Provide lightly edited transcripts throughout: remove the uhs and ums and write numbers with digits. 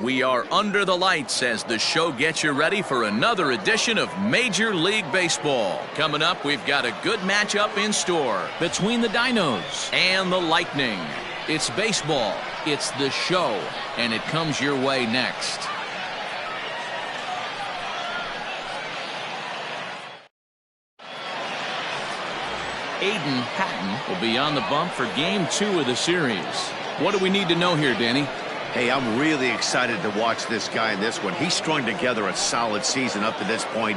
We are under the lights as the show gets you ready for another edition of Major League Baseball. Coming up, we've got a good matchup in store between the Dinos and the Lightning. It's baseball, it's the show, and it comes your way next. Aiden Patton will be on the bump for Game 2 of the series. What do we need to know here, Danny? Hey, I'm really excited to watch this guy in this one. He's strung together a solid season up to this point.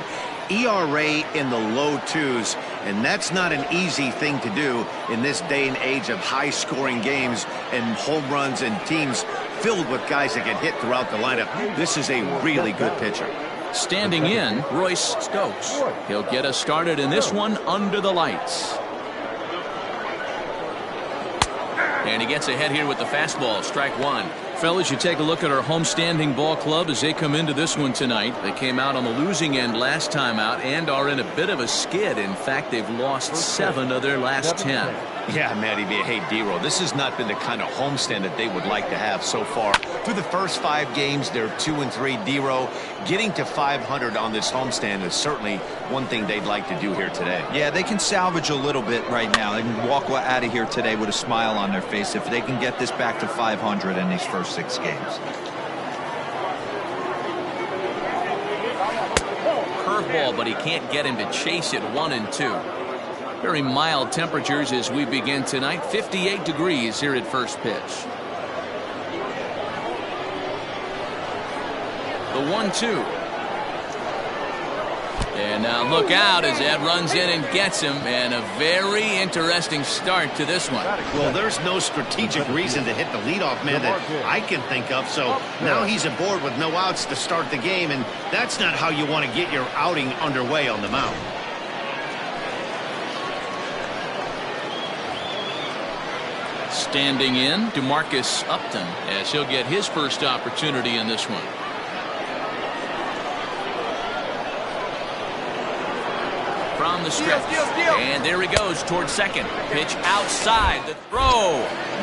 ERA in the low 2s, and that's not an easy thing to do in this day and age of high-scoring games and home runs and teams filled with guys that get hit throughout the lineup. This is a really good pitcher. Standing in, Royce Stokes. He'll get us started in this one under the lights. And he gets ahead here with the fastball, strike one. Fellas, you take a look at our homestanding ball club as they come into this one tonight. They came out on the losing end last time out and are in a bit of a skid. In fact, they've lost 7 of their last 10. Yeah, Matty B. Hey, D-Roll, this has not been the kind of homestand that they would like to have so far. Through the first 5 games, they're 2-3. D-Roll, getting to 500 on this homestand is certainly one thing they'd like to do here today. Yeah, they can salvage a little bit right now. They can walk out of here today with a smile on their face if they can get this back to 500 in these first 6 games. Curveball, but he can't get him to chase it 1-2. Very mild temperatures as we begin tonight. 58 degrees here at first pitch. The 1-2. And now look out as Ed runs in and gets him, and a very interesting start to this one. Well, there's no strategic reason to hit the leadoff man that I can think of, so now he's aboard with no outs to start the game, and that's not how you want to get your outing underway on the mound. Standing in, DeMarcus Upton, as he'll get his first opportunity in this one. From the stretch, and there he goes towards second. Pitch outside, the throw,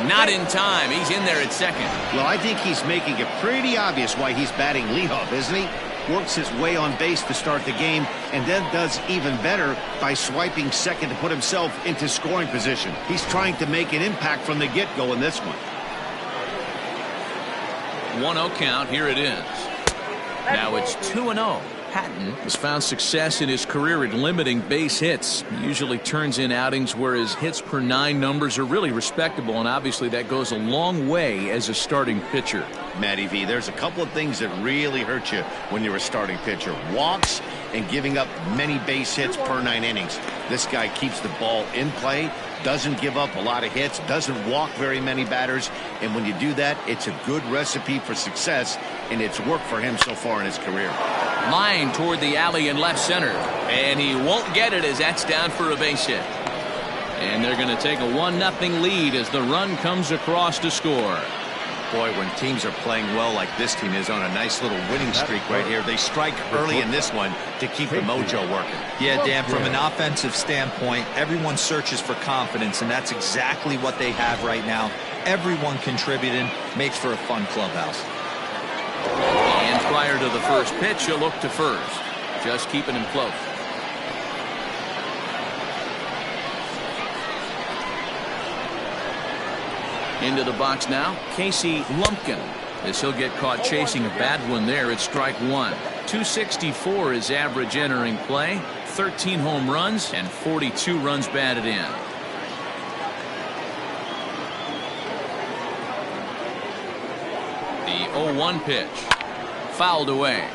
not in time. He's in there at second. Well, I think he's making it pretty obvious why he's batting leadoff, isn't he? Works his way on base to start the game, and then does even better by swiping second to put himself into scoring position. He's trying to make an impact from the get-go in this one. 1-0 count, here it is. Now it's 2-0. Patton has found success in his career at limiting base hits. He usually turns in outings where his hits per 9 numbers are really respectable, and obviously that goes a long way as a starting pitcher. Matty V, there's a couple of things that really hurt you when you're a starting pitcher. Walks and giving up many base hits per 9 innings. This guy keeps the ball in play, doesn't give up a lot of hits, doesn't walk very many batters, and when you do that, it's a good recipe for success, and it's worked for him so far in his career. Line toward the alley in left center, and he won't get it as that's down for a base hit. And they're going to take a 1-0 lead as the run comes across to score. Boy, when teams are playing well like this team is on a nice little winning streak right here, they strike early in this one to keep the mojo working. Yeah, Dan, from an offensive standpoint, everyone searches for confidence, and that's exactly what they have right now. Everyone contributing makes for a fun clubhouse. And prior to the first pitch, he'll look to first, just keeping him close. Into the box now, Casey Lumpkin, as he'll get caught chasing a bad one there at strike one. 264 is average entering play, 13 home runs, and 42 runs batted in. The 0-1 pitch, fouled away.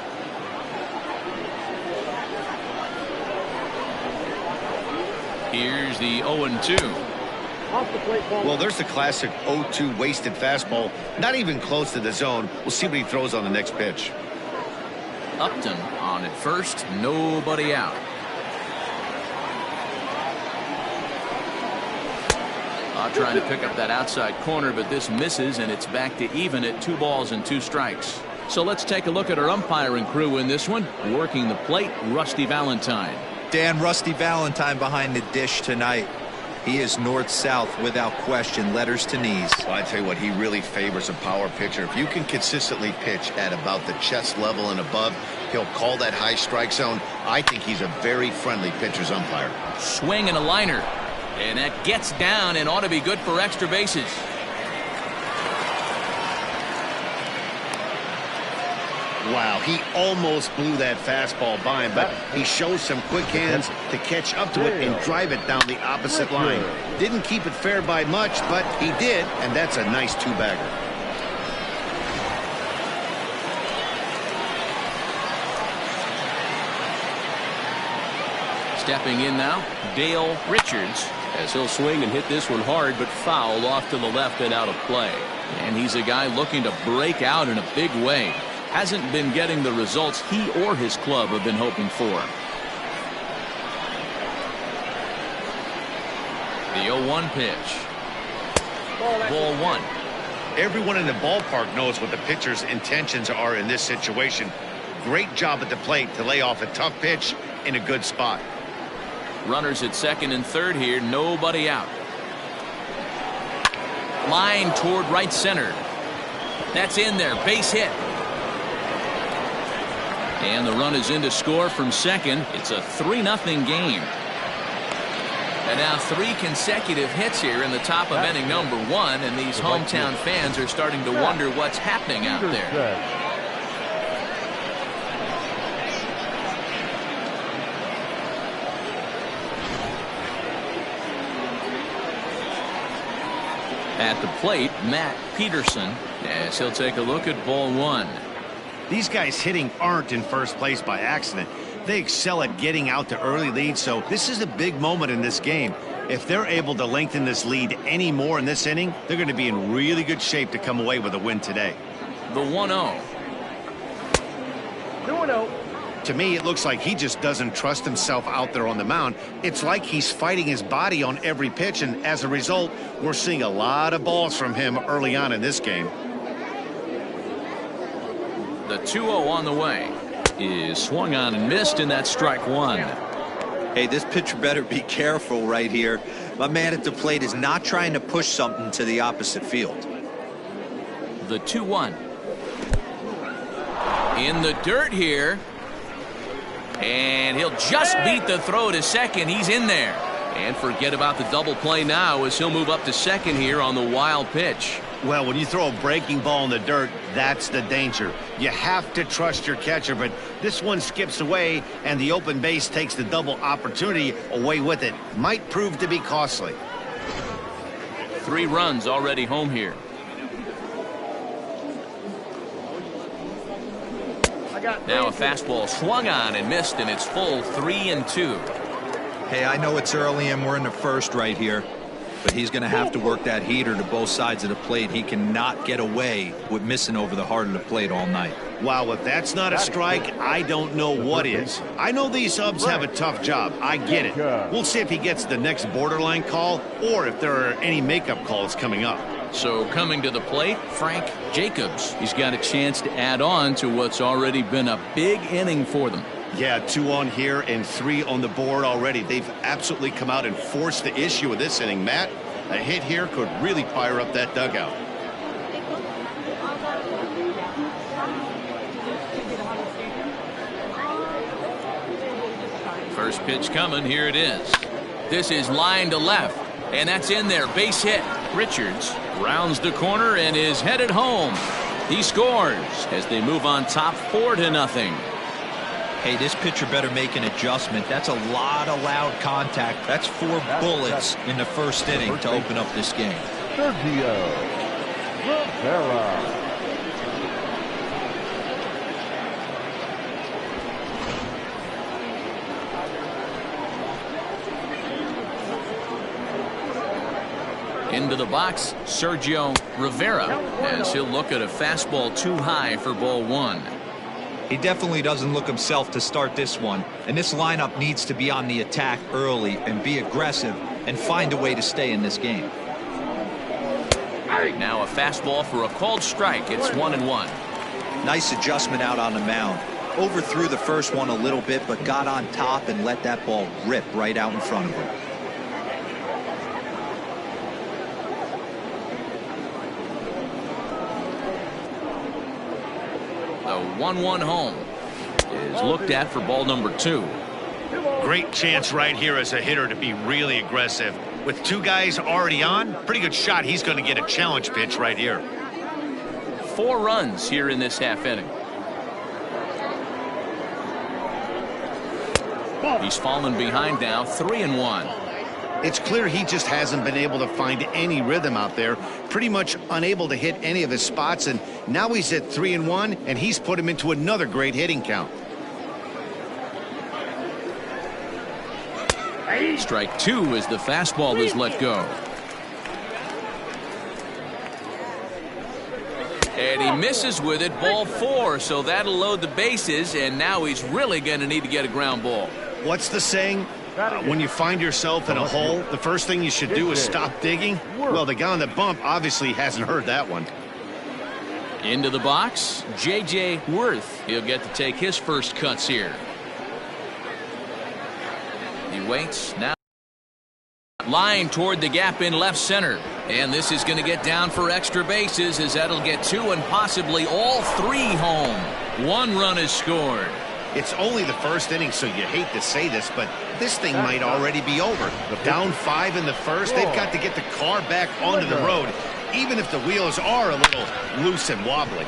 Here's the 0-2. Well, there's the classic 0-2 wasted fastball, not even close to the zone. We'll see what he throws on the next pitch. Upton on at first, nobody out. Trying to pick up that outside corner, but this misses, and it's back to even at 2 balls and 2 strikes. So let's take a look at our umpiring crew in this one. Working the plate, Rusty Valentine. Dan, Rusty Valentine behind the dish tonight. He is north-south without question, letters to knees. Well, I tell you what, he really favors a power pitcher. If you can consistently pitch at about the chest level and above, he'll call that high strike zone. I think he's a very friendly pitcher's umpire. Swing and a liner. And that gets down and ought to be good for extra bases. Wow, he almost blew that fastball by him, but he shows some quick hands to catch up to it and drive it down the opposite line. Didn't keep it fair by much, but he did, and that's a nice two-bagger. Stepping in now, Dale Richards, as he'll swing and hit this one hard, but foul off to the left and out of play. And he's a guy looking to break out in a big way. Hasn't been getting the results he or his club have been hoping for. The 0-1 pitch. Ball one. Everyone in the ballpark knows what the pitcher's intentions are in this situation. Great job at the plate to lay off a tough pitch in a good spot. Runners at second and third here, nobody out. Line toward right center. That's in there, base hit. And the run is in to score from second. It's a 3-0 game. And now 3 consecutive hits here in the top of inning number 1, and these hometown fans are starting to wonder what's happening out there. At the plate, Matt Peterson, as he'll take a look at ball one. These guys hitting aren't in first place by accident. They excel at getting out to early leads, so this is a big moment in this game. If they're able to lengthen this lead any more in this inning, they're going to be in really good shape to come away with a win today. The 1-0. 2-0. To me, it looks like he just doesn't trust himself out there on the mound. It's like he's fighting his body on every pitch, and as a result, we're seeing a lot of balls from him early on in this game. The 2-0 on the way is swung on and missed, and that's strike one. Hey, this pitcher better be careful right here. My man at the plate is not trying to push something to the opposite field. The 2-1. In the dirt here. And he'll just beat the throw to second. He's in there. And forget about the double play now as he'll move up to second here on the wild pitch. Well, when you throw a breaking ball in the dirt, that's the danger. You have to trust your catcher, but this one skips away, and the open base takes the double opportunity away with it. Might prove to be costly. 3 runs already home here. Now a fastball swung on and missed, and it's full 3-2. Hey, I know it's early and we're in the first right here, but he's going to have to work that heater to both sides of the plate. He cannot get away with missing over the heart of the plate all night. Wow, if that's not a strike, I don't know what is. I know these subs have a tough job. I get it. We'll see if he gets the next borderline call or if there are any makeup calls coming up. So coming to the plate, Frank Jacobs. He's got a chance to add on to what's already been a big inning for them. Yeah, 2 on here and 3 on the board already. They've absolutely come out and forced the issue of this inning. Matt, a hit here could really fire up that dugout. First pitch coming. Here it is. This is line to left, and that's in there. Base hit. Richards rounds the corner and is headed home. He scores as they move on top 4-0. Hey, this pitcher better make an adjustment. That's a lot of loud contact. That's 4 bullets in the first inning to open up this game. Sergio Rivera. Into the box, Sergio Rivera, as he'll look at a fastball too high for ball one. He definitely doesn't look himself to start this one, and this lineup needs to be on the attack early and be aggressive and find a way to stay in this game. Now a fastball for a called strike. It's 1-1. Nice adjustment out on the mound. Overthrew the first one a little bit, but got on top and let that ball rip right out in front of him. 1-1 home is looked at for ball number 2. Great chance right here as a hitter to be really aggressive. With 2 guys already on, pretty good shot he's going to get a challenge pitch right here. 4 runs here in this half inning. He's fallen behind now, 3-1. It's clear he just hasn't been able to find any rhythm out there. Pretty much unable to hit any of his spots, and now he's at 3-1, and he's put him into another great hitting count. Strike 2 as the fastball is let go. And he misses with it, ball 4, so that'll load the bases, and now he's really going to need to get a ground ball. What's the saying? When you find yourself in a hole, the first thing you should do is stop digging. Well, the guy on the bump obviously hasn't heard that one. Into the box, J.J. Wirth. He'll get to take his first cuts here. He waits now. Line toward the gap in left center. And this is going to get down for extra bases as that'll get 2 and possibly all 3 home. 1 run is scored. It's only the first inning, so you hate to say this, but this thing might already be over. Down 5 in the first, they've got to get the car back onto the road, even if the wheels are a little loose and wobbly.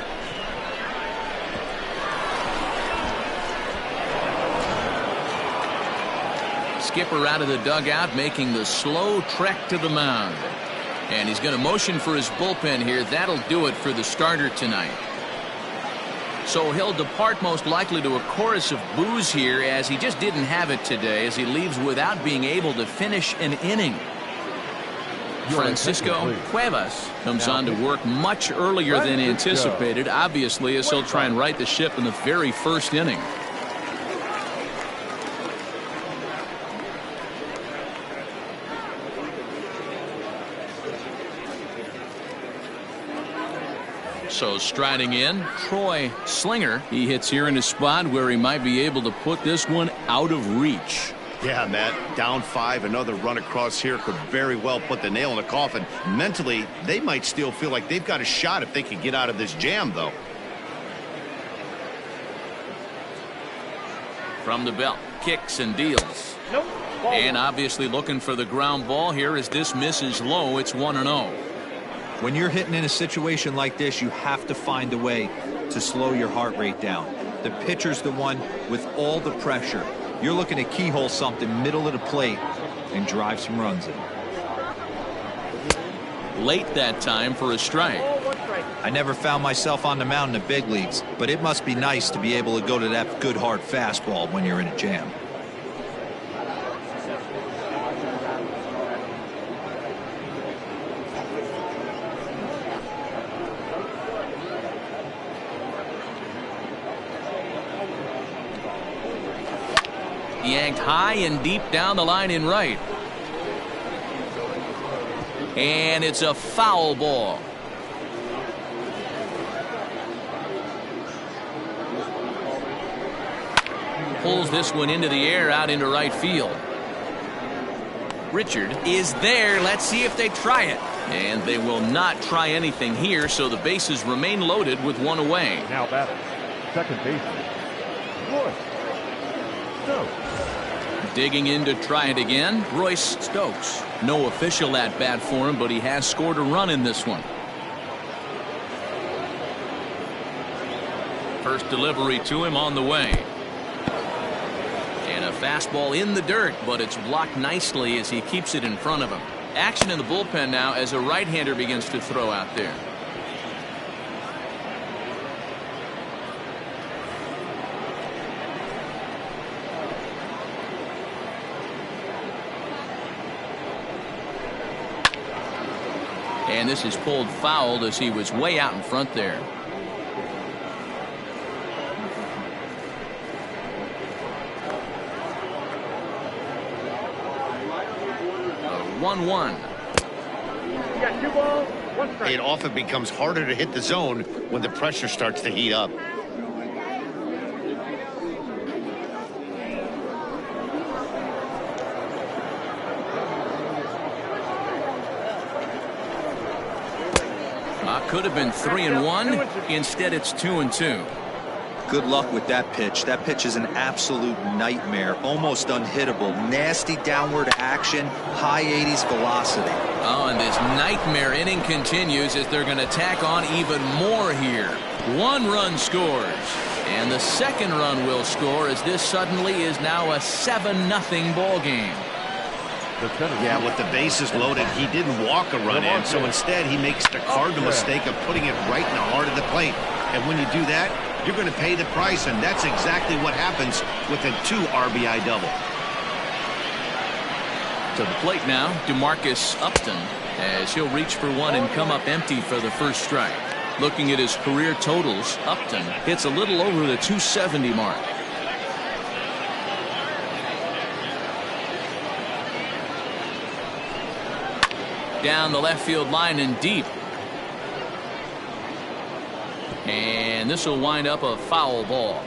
Skipper out of the dugout, making the slow trek to the mound. And he's going to motion for his bullpen here. That'll do it for the starter tonight. So he'll depart most likely to a chorus of boos here, as he just didn't have it today, as he leaves without being able to finish an inning. Francisco Cuevas comes on to work much earlier than anticipated, obviously, as he'll try and right the ship in the very first inning. So striding in, Troy Slinger. He hits here in a spot where he might be able to put this one out of reach. Yeah, Matt, down 5, another run across here could very well put the nail in the coffin. Mentally, they might still feel like they've got a shot if they can get out of this jam, though. From the belt, kicks and deals. And obviously looking for the ground ball here as this misses low. It's 1-0. When you're hitting in a situation like this, you have to find a way to slow your heart rate down. The pitcher's the one with all the pressure. You're looking to keyhole something middle of the plate and drive some runs in. Late that time for a strike. I never found myself on the mound in the big leagues, but it must be nice to be able to go to that good hard fastball when you're in a jam. Yanked high and deep down the line in right. And it's a foul ball. Pulls this one into the air out into right field. Richard is there. Let's see if they try it. And they will not try anything here, so the bases remain loaded with 1 away. Now batting, second baseman, Royce Stokes. Digging in to try it again, Royce Stokes. No official at bat for him, but he has scored a run in this one. First delivery to him on the way. And a fastball in the dirt, but it's blocked nicely as he keeps it in front of him. Action in the bullpen now as a right-hander begins to throw out there. And this is pulled foul as he was way out in front there. A 1-1. Got 2 balls, 1 strike. It often becomes harder to hit the zone when the pressure starts to heat up. Could have been 3-1. Instead, it's 2-2. Good luck with that pitch. That pitch is an absolute nightmare, almost unhittable. Nasty downward action, high 80s velocity. Oh, and this nightmare inning continues as they're going to tack on even more here. 1 run scores, and the second run will score as this suddenly is now a 7-0 ball game. Yeah, with the bases loaded, he didn't walk a run in, so instead he makes the cardinal mistake of putting it right in the heart of the plate. And when you do that, you're going to pay the price, and that's exactly what happens with a 2 RBI double. To the plate now, DeMarcus Upton, as he'll reach for one and come up empty for the first strike. Looking at his career totals, Upton hits a little over the 270 mark. Down the left field line and deep. And this will wind up a foul ball.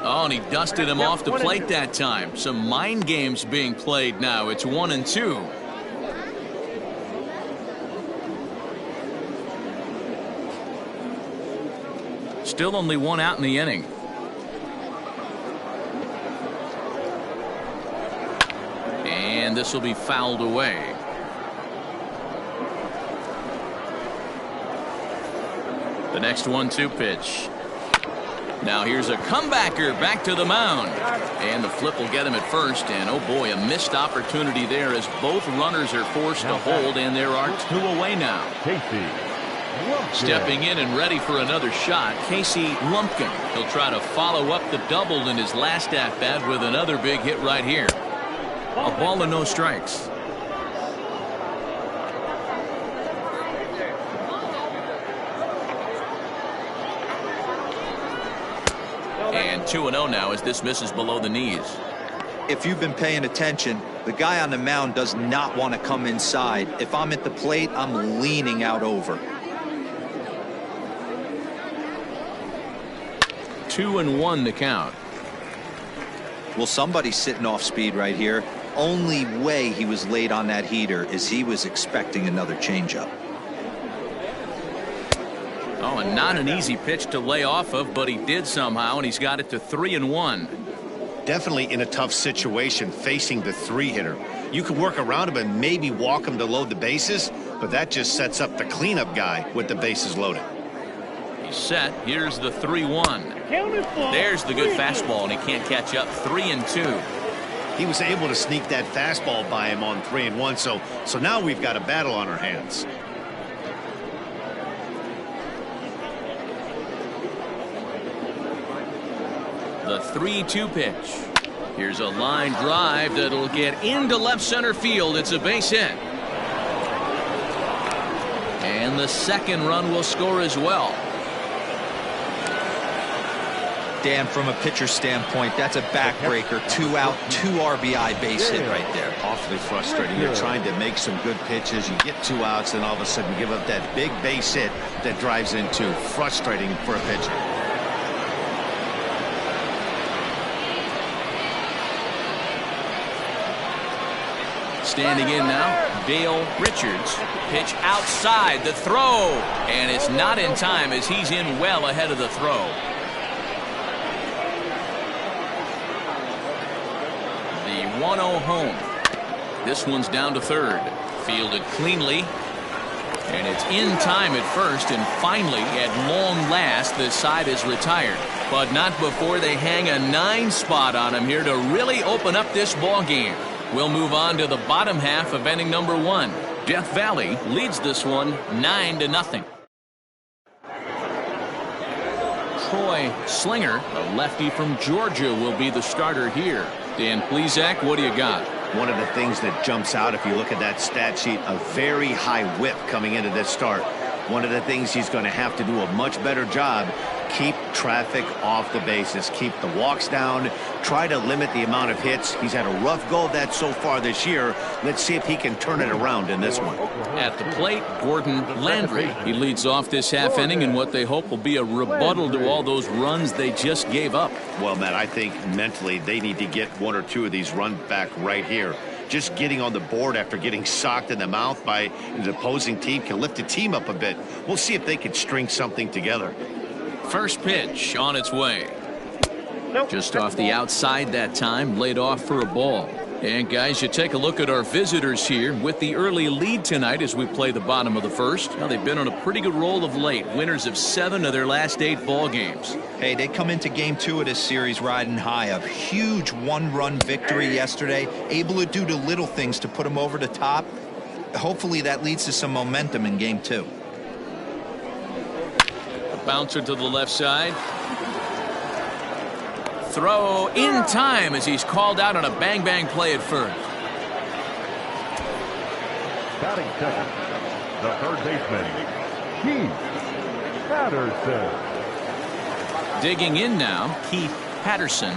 Oh, and he dusted him off the plate that time. Some mind games being played now. It's 1-2. Still only 1 out in the inning. And this will be fouled away. The next 1-2 pitch. Now here's a comebacker back to the mound. And the flip will get him at first. And oh boy, a missed opportunity there as both runners are forced to hold. And there are 2 away now. Stepping in and ready for another shot, Casey Lumpkin. He'll try to follow up the double in his last at-bat with another big hit right here. A ball and no strikes. And 2-0 now as this misses below the knees. If you've been paying attention, the guy on the mound does not want to come inside. If I'm at the plate, I'm leaning out over. 2-1 the count. Well, somebody's sitting off speed right here. Only way he was late on that heater is he was expecting another changeup. Oh, and not an easy pitch to lay off of, but he did somehow, and he's got it to 3-1. Definitely in a tough situation facing the 3-hitter. You can work around him and maybe walk him to load the bases, but that just sets up the cleanup guy with the bases loaded. He's set. Here's the 3-1. There's the good fastball, and he can't catch up. 3-2. He was able to sneak that fastball by him on 3-1, so now we've got a battle on our hands. The 3-2 pitch. Here's a line drive that'll get into left center field. It's a base hit. And the second run will score as well. Dan, from a pitcher standpoint, that's a backbreaker. 2 out, 2 RBI base hit right there. Awfully frustrating. You're trying to make some good pitches. You get 2 outs, and all of a sudden give up that big base hit that drives into. Frustrating for a pitcher. Standing in now, Dale Richards. Pitch outside, the throw. And it's not in time as he's in well ahead of the throw. The 1-0 home. This one's down to third. Fielded cleanly. And it's in time at first, and finally, at long last, the side is retired. But not before they hang a 9 spot on him here to really open up this ball game. We'll move on to the bottom half of inning number 1. Death Valley leads this one 9-0. Troy Slinger, a lefty from Georgia, will be the starter here. Dan Plesac, what do you got? One of the things that jumps out if you look at that stat sheet, a very high whip coming into this start. One of the things he's going to have to do a much better job, keep traffic off the bases, keep the walks down, try to limit the amount of hits. He's had a rough go of that so far this year. Let's see if he can turn it around in this one. At the plate, Gordon Landry. He leads off this half inning in what they hope will be a rebuttal to all those runs they just gave up. Well, Matt, I think mentally they need to get 1 or 2 of these runs back right here. just getting on the board after getting socked in the mouth by the opposing team can lift the team up a bit. We'll see if they can string something together. First pitch on its way. Nope. Just off the outside that time, laid off for a ball. And guys, you take a look at our visitors here with the early lead tonight as we play the bottom of the first. Now, they've been on a pretty good roll of late. Winners of 7 of their last 8 ball games. Hey, they come into game 2 of this series riding high. A huge one-run victory yesterday. Able to do the little things to put them over the top. Hopefully that leads to some momentum in game 2. A bouncer to the left side. Throw in time as he's called out on a bang-bang play at first. Batting second, the third baseman, Keith Patterson. Digging in now, Keith Patterson.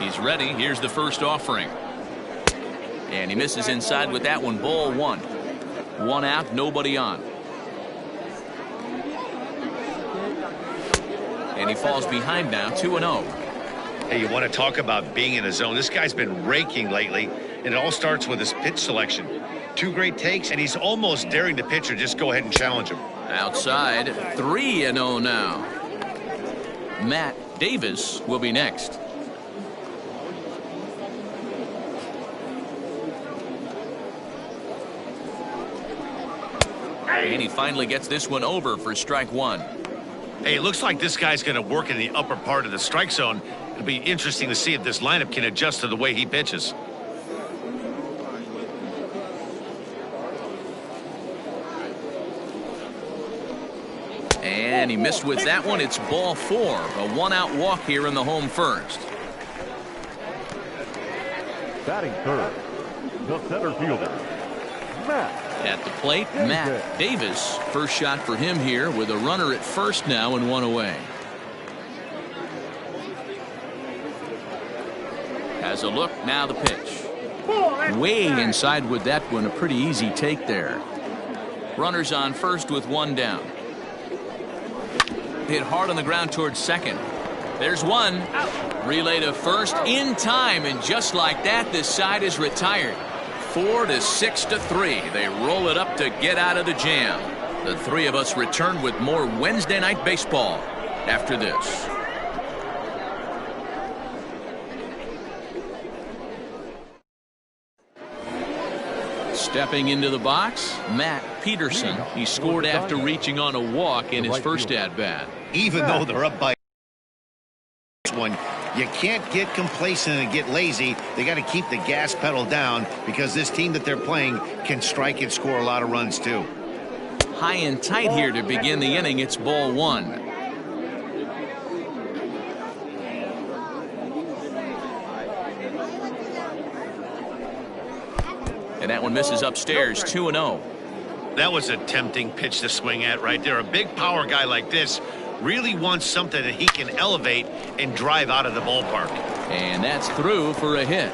He's ready. Here's the first offering. And he misses inside with that one. Ball 1. 1 out, nobody on. And he falls behind now, 2-0. Hey, you want to talk about being in a zone? This guy's been raking lately, and it all starts with his pitch selection. 2 great takes, and he's almost daring the pitcher just go ahead and challenge him. Outside, 3-0 now. Matt Davis will be next. And he finally gets this one over for strike 1. Hey, it looks like this guy's going to work in the upper part of the strike zone. It'll be interesting to see if this lineup can adjust to the way he pitches. And he missed with that one. It's ball 4. A 1-out walk here in the home first. Batting third, the center fielder, Matt. At the plate, Matt Davis. First shot for him here with a runner at first now and 1 away. Has a look, now the pitch. Way inside with that one, a pretty easy take there. Runners on first with 1 down. Hit hard on the ground towards second. There's 1. Relay to first in time, and just like that, this side is retired. 4 to 6 to 3. They roll it up to get out of the jam. The 3 of us return with more Wednesday night baseball after this. Stepping into the box, Matt Peterson. He scored after reaching on a walk in his first at-bat. Even though they're up by one, you can't get complacent and get lazy. They got to keep the gas pedal down because this team that they're playing can strike and score a lot of runs too. High and tight here to begin the inning. It's ball 1. And that one misses upstairs, 2-0. That was a tempting pitch to swing at right there. A big power guy like this really wants something that he can elevate and drive out of the ballpark. And that's through for a hit.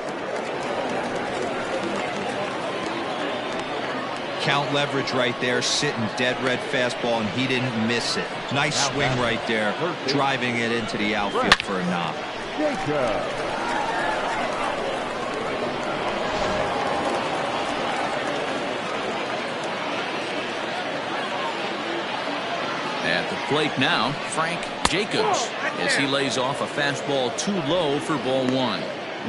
Count leverage right there, sitting dead red fastball, and he didn't miss it. Nice swing right there, driving it into the outfield for a knock. At the plate now, Frank Jacobs, as he lays off a fastball too low for ball 1.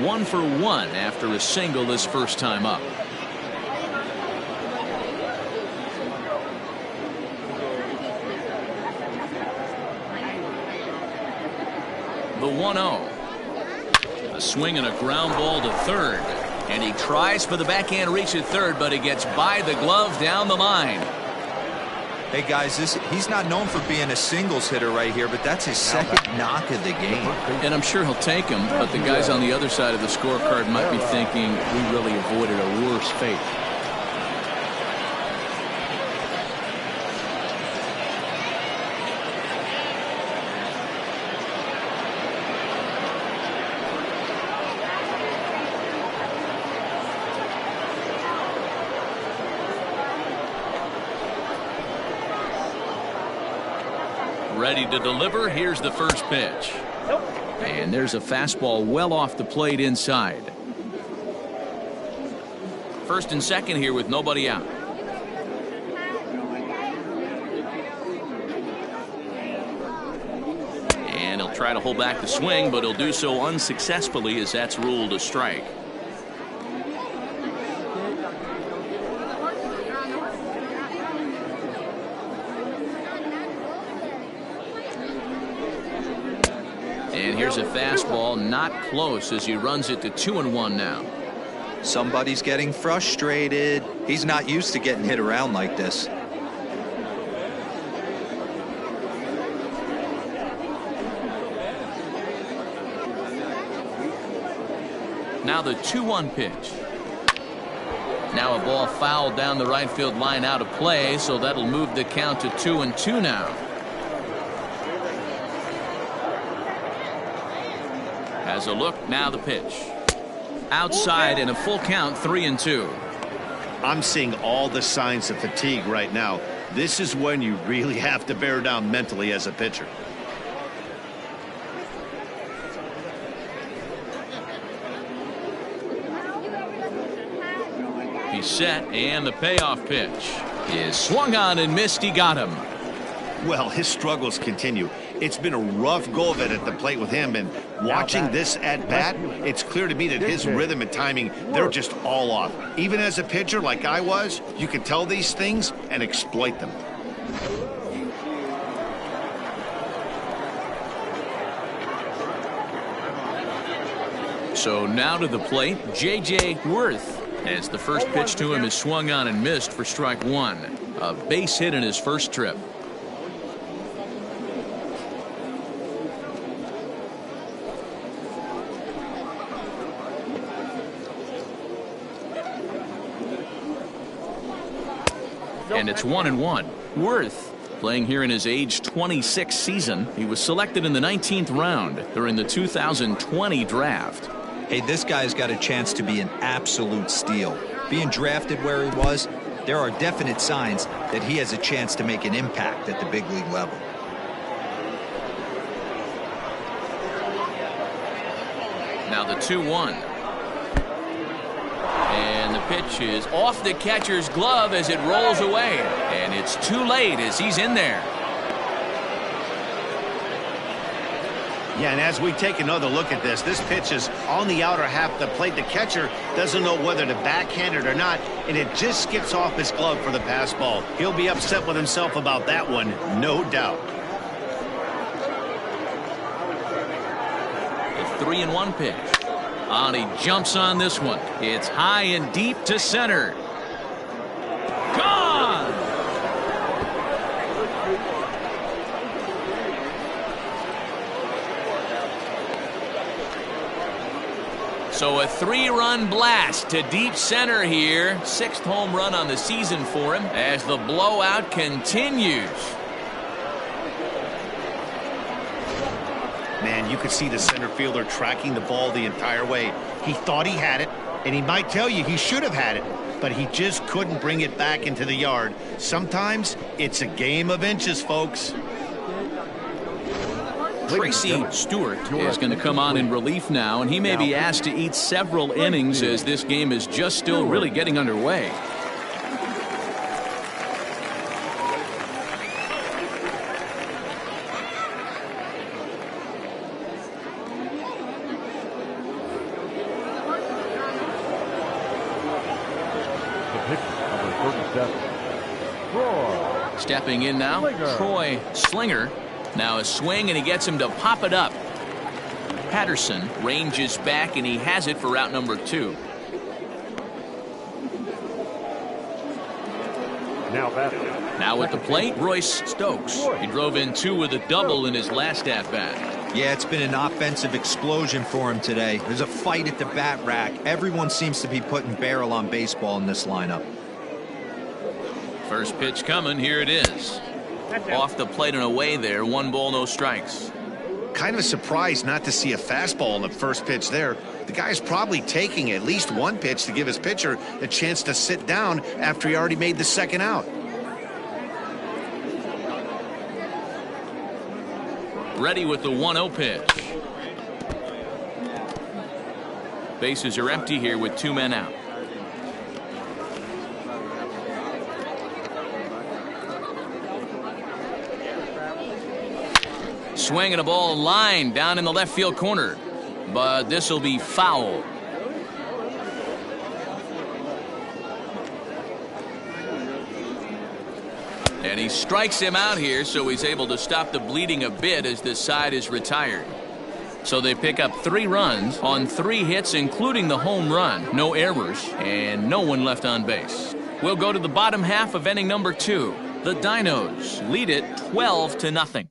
1 for 1 after a single this first time up. The 1-0. A swing and a ground ball to third. And he tries for the backhand reach at third, but he gets by the glove down the line. Hey guys, he's not known for being a singles hitter right here, but that's his second knock of the game. And I'm sure he'll take him, but the guys on the other side of the scorecard might be thinking we really avoided a worse fate. Ready to deliver. Here's the first pitch. And there's a fastball well off the plate inside. First and second here with nobody out. And he'll try to hold back the swing, but he'll do so unsuccessfully as that's ruled a strike. And here's a fastball not close as he runs it to 2-1 now. Somebody's getting frustrated. He's not used to getting hit around like this. Now the 2-1 pitch. Now a ball fouled down the right field line out of play, so that'll move the count to 2-2 now. Has a look, now the pitch. Outside and a full count, 3-2. I'm seeing all the signs of fatigue right now. This is when you really have to bear down mentally as a pitcher. He's set, and the payoff pitch is swung on and missed. He got him. Well, his struggles continue. It's been a rough go of it at the plate with him, and watching this at bat, it's clear to me that his rhythm and timing, they're just all off. Even as a pitcher like I was, you can tell these things and exploit them. So now to the plate, J.J. Wirth, as the first pitch to him is swung on and missed for strike one. A base hit in his first trip. And it's 1-1. Wirth playing here in his age 26 season. He was selected in the 19th round during the 2020 draft. Hey, this guy's got a chance to be an absolute steal. Being drafted where he was, there are definite signs that he has a chance to make an impact at the big league level. Now the 2-1. And the pitch is off the catcher's glove as it rolls away. And it's too late as he's in there. Yeah, and as we take another look at this pitch is on the outer half of the plate. The catcher doesn't know whether to backhand it or not, and it just skips off his glove for the pass ball. He'll be upset with himself about that one, no doubt. The 3-1 pitch. And he jumps on this one. It's high and deep to center. Gone! So a 3-run blast to deep center here. 6th home run on the season for him as the blowout continues. Man, you could see the center fielder tracking the ball the entire way. He thought he had it, and he might tell you he should have had it, but he just couldn't bring it back into the yard. Sometimes it's a game of inches, folks. Tracy Stewart is going to come on in relief now, and he may be asked to eat several innings as this game is just still really getting underway. Stepping in now, Troy Slinger. Now a swing, and he gets him to pop it up. Patterson ranges back, and he has it for route number 2. Now at the plate, Royce Stokes. He drove in 2 with a double in his last at-bat. Yeah, it's been an offensive explosion for him today. There's a fight at the bat rack. Everyone seems to be putting barrel on baseball in this lineup. First pitch coming. Here it is. Off the plate and away there. 1 ball, no strikes. Kind of surprised not to see a fastball in the first pitch there. The guy's probably taking at least 1 pitch to give his pitcher a chance to sit down after he already made the second out. Ready with the 1-0 pitch. Bases are empty here with 2 men out. Swinging a ball line down in the left field corner, but this will be foul. And he strikes him out here, so he's able to stop the bleeding a bit as this side is retired. So they pick up 3 runs on 3 hits, including the home run. No errors and no one left on base. We'll go to the bottom half of inning number 2. The Dinos lead it 12-0.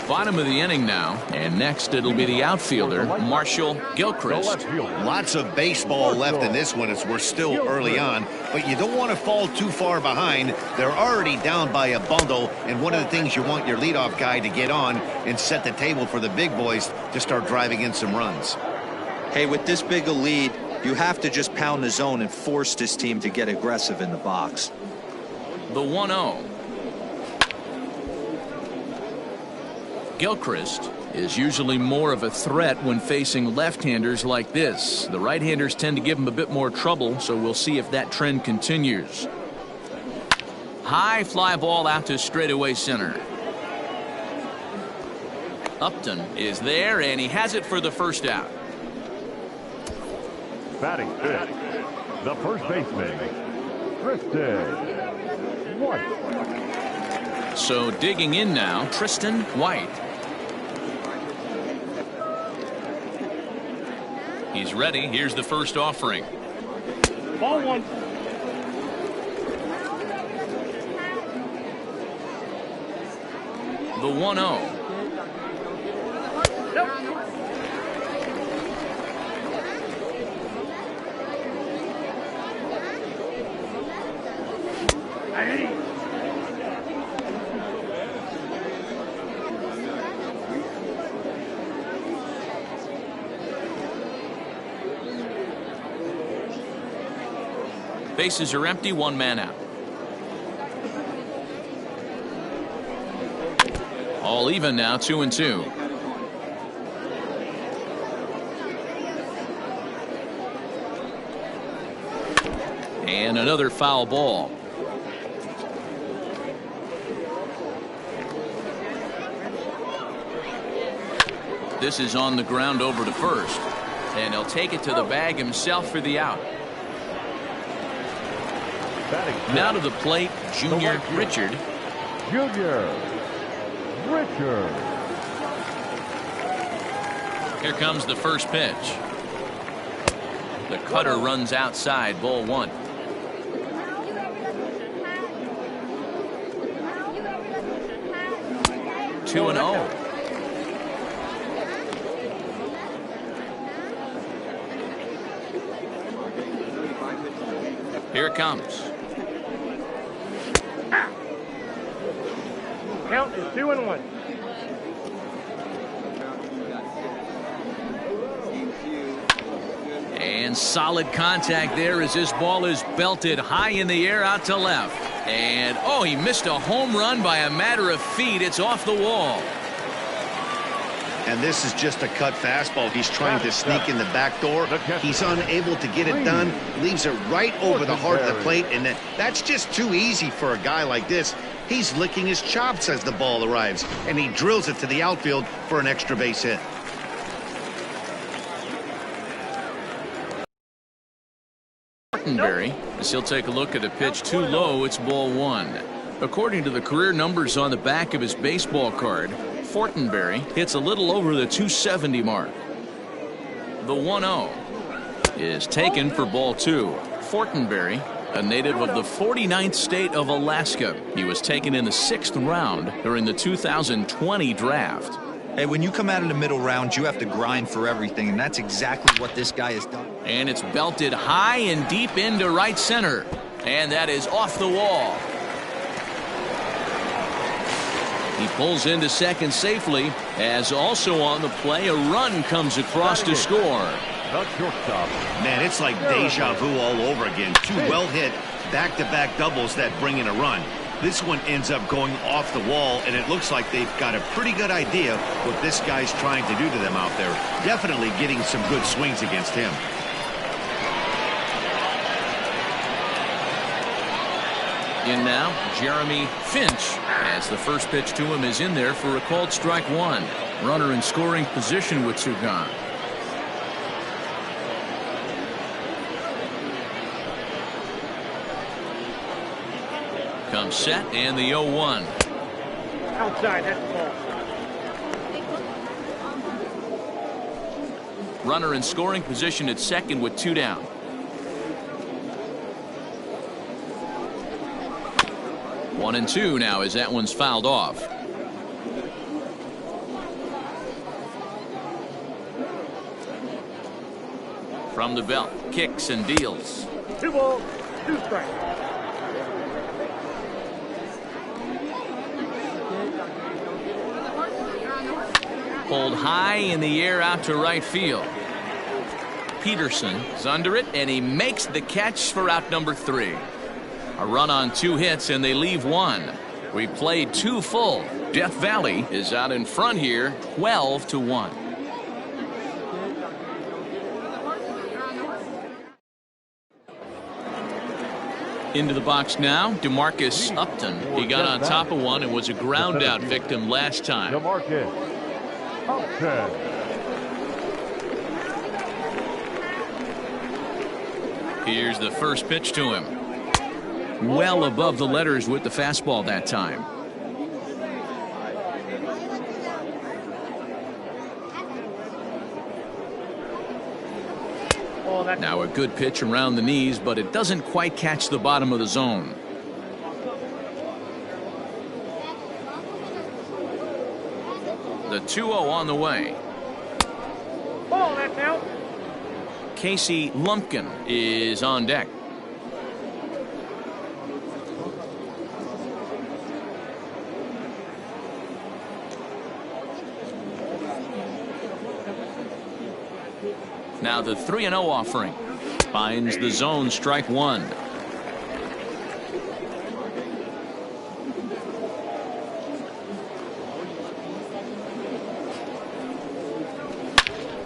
Bottom of the inning now, and next it'll be the outfielder, Marshall Gilchrist. Lots of baseball left in this one as we're still early on, but you don't want to fall too far behind. They're already down by a bundle, and one of the things you want your leadoff guy to get on and set the table for the big boys to start driving in some runs. Hey, with this big a lead, you have to just pound the zone and force this team to get aggressive in the box. The 1-0. Gilchrist is usually more of a threat when facing left-handers like this. The right-handers tend to give him a bit more trouble, so we'll see if that trend continues. High fly ball out to straightaway center. Upton is there, and he has it for the first out. Batting fifth, the first baseman, Tristan White. So digging in now, Tristan White. He's ready. Here's the first offering. Ball 1. The 1-0. Bases are empty, 1 man out. All even now, 2-2. And another foul ball. This is on the ground over to first, and he'll take it to the bag himself for the out. Now to the plate, Junior Richard. Junior Richard. Here comes the first pitch. The cutter runs outside, ball 1. Two and 0. Here it comes. Count is 2-1. And solid contact there as this ball is belted high in the air out to left. And oh, he missed a home run by a matter of feet. It's off the wall. And this is just a cut fastball. He's trying to sneak in the back door. He's unable to get it done. Leaves it right over the heart of the plate. And that's just too easy for a guy like this. He's licking his chops as the ball arrives. And he drills it to the outfield for an extra base hit. As he'll take a look at a pitch too low, it's ball 1. According to the career numbers on the back of his baseball card, Fortenberry hits a little over the 270 mark. The 1-0 is taken for ball 2. Fortenberry, a native of the 49th state of Alaska. He was taken in the 6th round during the 2020 draft. Hey, when you come out in the middle round, you have to grind for everything, and that's exactly what this guy has done. And it's belted high and deep into right center. And that is off the wall. He pulls into second safely, as also on the play, a run comes across to score. Man, it's like deja vu all over again. 2 well-hit back-to-back doubles that bring in a run. This one ends up going off the wall, and it looks like they've got a pretty good idea what this guy's trying to do to them out there. Definitely getting some good swings against him. In now, Jeremy Finch, as the first pitch to him is in there for a called strike one. Runner in scoring position with two gone. Comes set and the 0-1. Outside, that's the ball. Runner in scoring position at second with two down. One and two now as that one's fouled off. From the belt, kicks and deals. 2 balls, 2 strikes. Pulled high in the air out to right field. Peterson is under it, and he makes the catch for out number 3. A run on 2 hits, and they leave 1. We played 2 full. Death Valley is out in front here, 12-1. Into the box now, DeMarcus Upton. He got on top of one and was a ground out victim last time. DeMarcus Upton. Here's the first pitch to him. Well above the letters with the fastball that time. Now a good pitch around the knees, but it doesn't quite catch the bottom of the zone. The 2-0 on the way. Ball, that's out. Casey Lumpkin is on deck. Now the 3-0 offering. Finds the zone, strike one.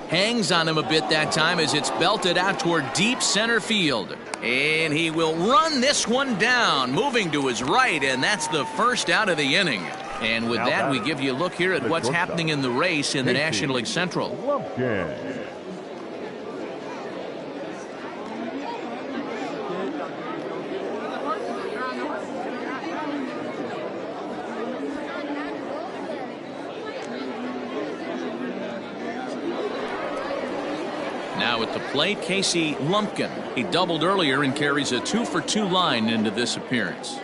Hangs on him a bit that time as it's belted out toward deep center field. And he will run this one down, moving to his right, and that's the first out of the inning. And with that, we give you a look here at what's happening in the race in the National League Central. Lumpkin. Now at the plate, Casey Lumpkin. He doubled earlier and carries a 2-for-2 line into this appearance.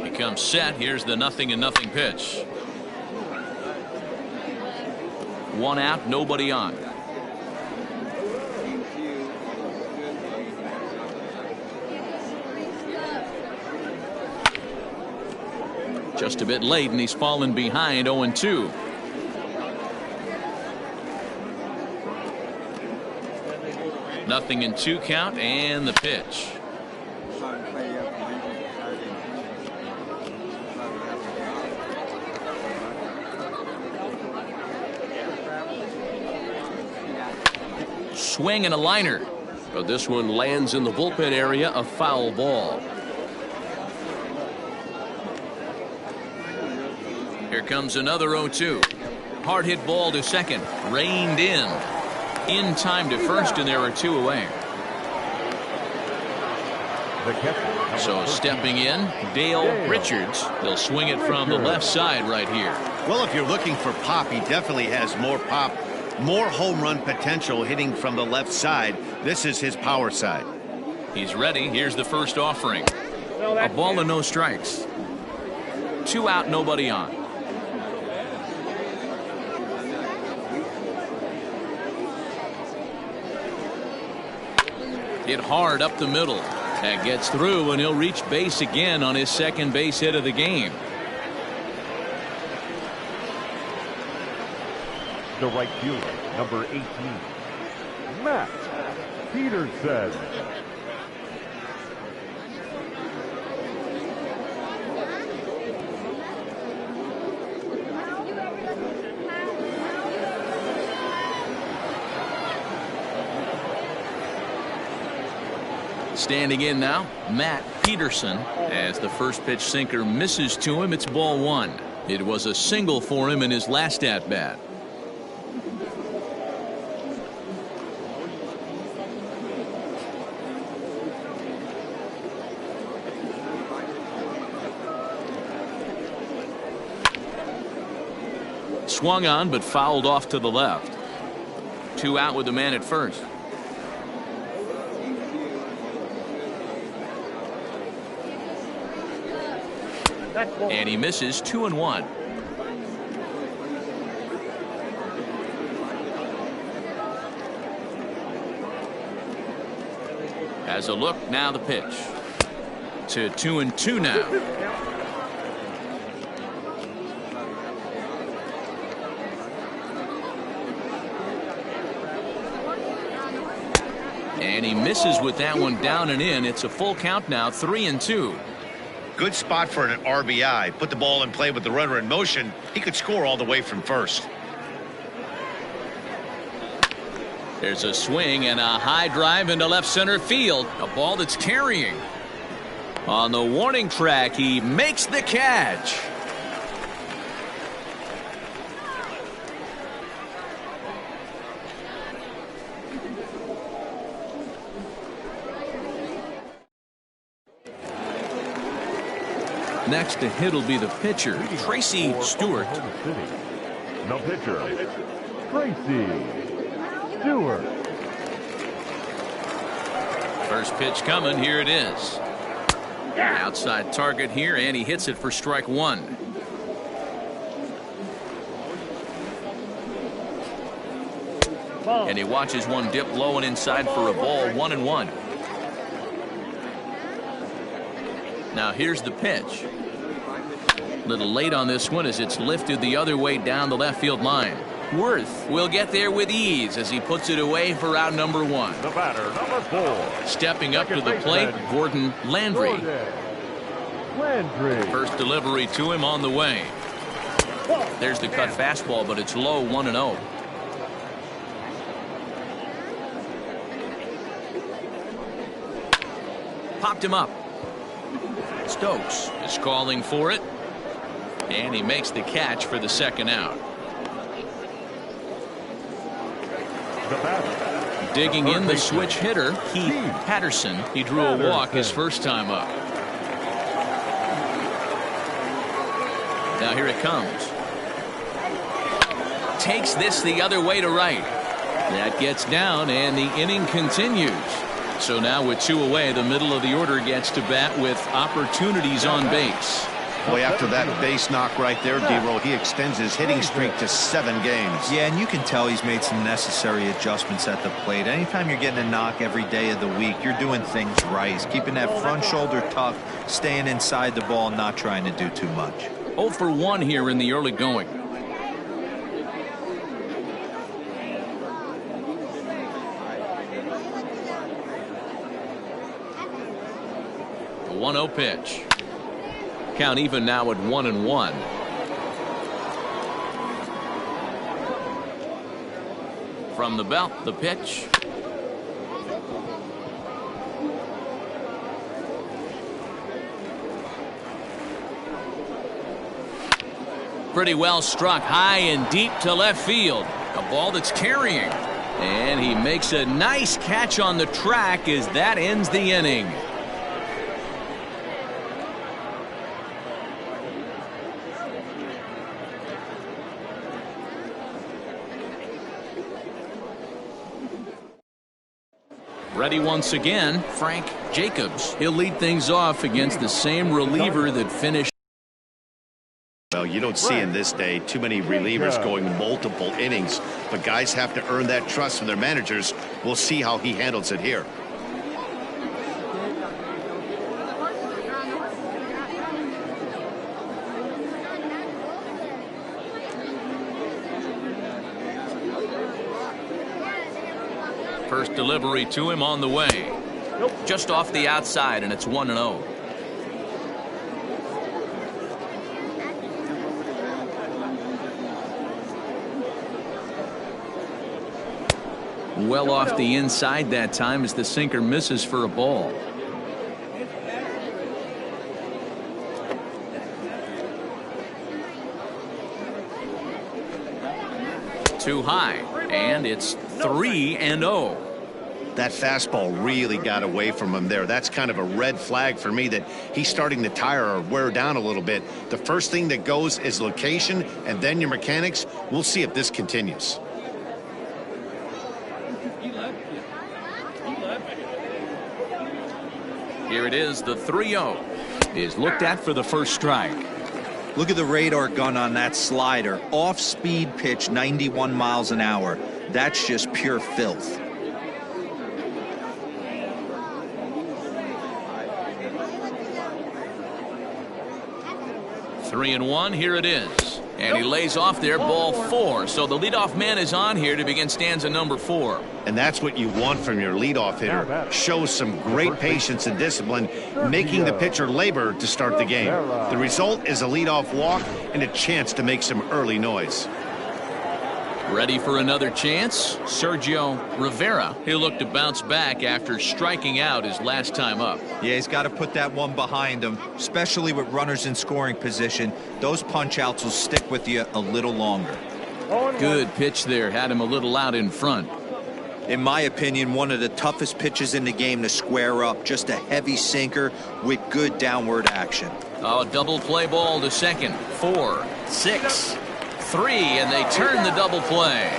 He comes set. Here's the 0-0 pitch. 1 out, nobody on. Just a bit late, and he's fallen behind 0-2. Nothing in 2 count, and the pitch. Swing and a liner. But this one lands in the bullpen area, a foul ball. Here comes another 0-2. Hard hit ball to second. Reined in. In time to first, and there are 2 away. So stepping in, Dale Richards. They'll swing it from the left side right here. Well, if you're looking for pop, he definitely has more pop, more home run potential hitting from the left side. This is his power side. He's ready. Here's the first offering. A ball and no strikes. 2 out, nobody on. Hit hard up the middle. That gets through, and he'll reach base again on his second base hit of the game. The right fielder, number 18, Matt Peterson. Standing in now, Matt Peterson. As the first pitch sinker misses to him, it's ball one. It was a single for him in his last at bat. Swung on but fouled off to the left. 2 out with the man at first. And he misses 2-1. As a look, now the pitch to 2-2 now. And he misses with that one down and in. It's a full count now, 3-2. Good spot for an RBI. Put the ball in play with the runner in motion. He could score all the way from first. There's a swing and a high drive into left center field. A ball that's carrying. On the warning track, he makes the catch. Next to hit will be the pitcher, Tracy Stewart. The pitcher, Tracy Stewart. First pitch coming. Here it is. Outside target here, and he hits it for strike one. And he watches one dip low and inside for a ball, 1-1. Now here's the pitch. A little late on this one as it's lifted the other way down the left field line. Wirth will get there with ease as he puts it away for out number one. The batter, number 4. Stepping up to the plate, Gordon Landry. Landry. First delivery to him on the way. There's the cut fastball, but it's low, 1-0. Popped him up. Stokes is calling for it. And he makes the catch for the second out. Digging in the switch hitter, Keith Patterson. He drew a walk his first time up. Now here it comes. Takes this the other way to right. That gets down, and the inning continues. So now with 2 away, the middle of the order gets to bat with opportunities on base. Boy, after that base knock right there, D-Roll, he extends his hitting streak to 7 games. Yeah, and you can tell he's made some necessary adjustments at the plate. Anytime you're getting a knock every day of the week, you're doing things right. He's keeping that front shoulder tucked, staying inside the ball, not trying to do too much. 0 for 1 here in the early going. The 1-0 pitch. Count even now at 1-1. From the belt, the pitch. Pretty well struck high and deep to left field. A ball that's carrying. And he makes a nice catch on the track as that ends the inning. Ready once again, Frank Jacobs. He'll lead things off against the same reliever that finished. Well, you don't see in this day too many relievers going multiple innings, but guys have to earn that trust from their managers. We'll see how he handles it here. First delivery to him on the way. Just off the outside, and it's 1-0. Well off the inside that time as the sinker misses for a ball. Too high, and it's 3-0. That fastball really got away from him there. That's kind of a red flag for me that he's starting to tire or wear down a little bit. The first thing that goes is location and then your mechanics. We'll see if this continues. Here it is, the 3-0 is looked at for the first strike. Look at the radar gun on that slider. Off-speed pitch, 91 miles an hour. That's just pure filth. 3-1, here it is. And he lays off there, ball 4. So the leadoff man is on here to begin stanza number 4. And that's what you want from your leadoff hitter. Shows some great patience and discipline, making the pitcher labor to start the game. The result is a leadoff walk and a chance to make some early noise. Ready for another chance? Sergio Rivera. He'll look to bounce back after striking out his last time up. Yeah, he's got to put that one behind him, especially with runners in scoring position. Those punch-outs will stick with you a little longer. Good pitch there. Had him a little out in front. In my opinion, one of the toughest pitches in the game to square up. Just a heavy sinker with good downward action. Oh, double play ball to second. 4, 6, 3, and they turn the double play.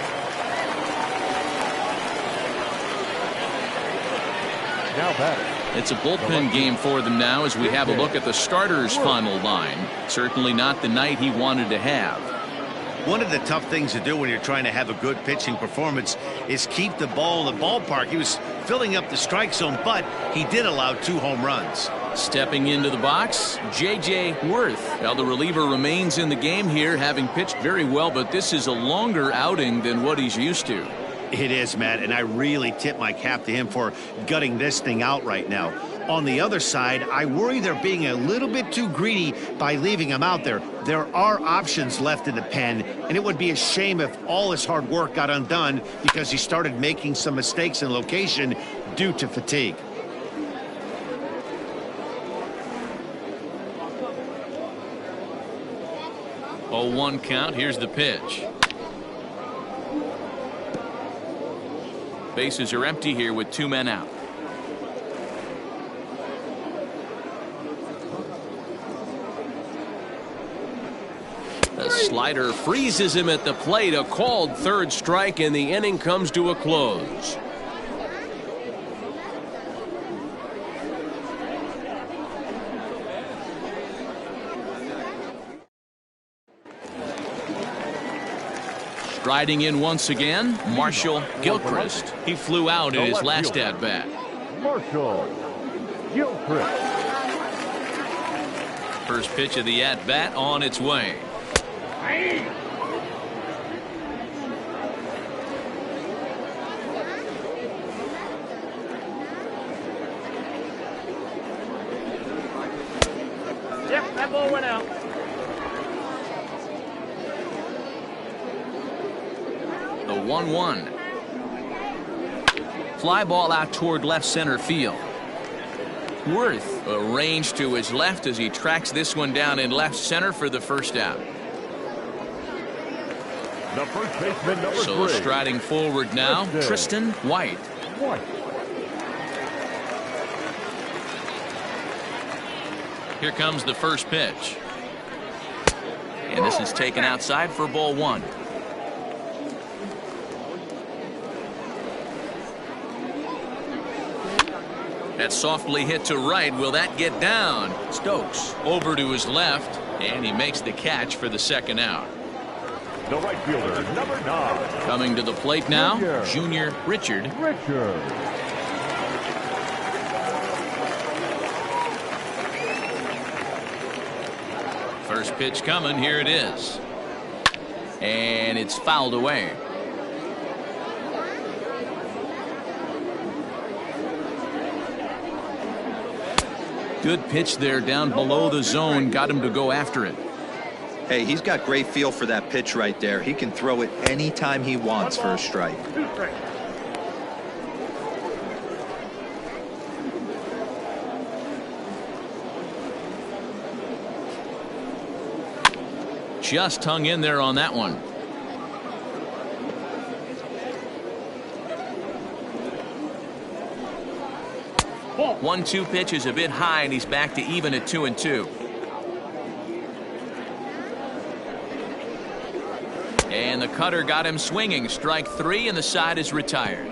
Now batting. It's a bullpen game for them now as we have a look at the starter's final line. Certainly not the night he wanted to have. One of the tough things to do when you're trying to have a good pitching performance is keep the ball in the ballpark. He was filling up the strike zone, but he did allow 2 home runs. Stepping into the box, J.J. Wirth. Now the reliever remains in the game here, having pitched very well, but this is a longer outing than what he's used to. It is, Matt, and I really tip my cap to him for gutting this thing out right now. On the other side, I worry they're being a little bit too greedy by leaving him out there. There are options left in the pen, and it would be a shame if all his hard work got undone because he started making some mistakes in location due to fatigue. Oh, 1 count. Here's the pitch. Bases are empty here with 2 men out. The slider freezes him at the plate. A called third strike, and the inning comes to a close. Striding in once again, Marshall Gilchrist. He flew out in his last at-bat. Marshall Gilchrist. First pitch of the at-bat on its way. Yep, that ball went out. The 1-1. Fly ball out toward left center field. Wirth arranged to his left as he tracks this one down in left center for the first out. The first baseman, number 3. So striding forward now, Tristan White. Here comes the first pitch. And this is taken outside for ball 1. That's softly hit to right. Will that get down? Stokes over to his left, and he makes the catch for the second out. The right fielder, number 9. Coming to the plate now, Junior Richard. First pitch coming. Here it is. And it's fouled away. Good pitch there down below the zone. Got him to go after it. Hey, he's got great feel for that pitch right there. He can throw it anytime he wants for a strike. Just hung in there on that one. 1-2 pitch is a bit high, and he's back to even at 2-2. And the cutter got him swinging. Strike 3, and the side is retired.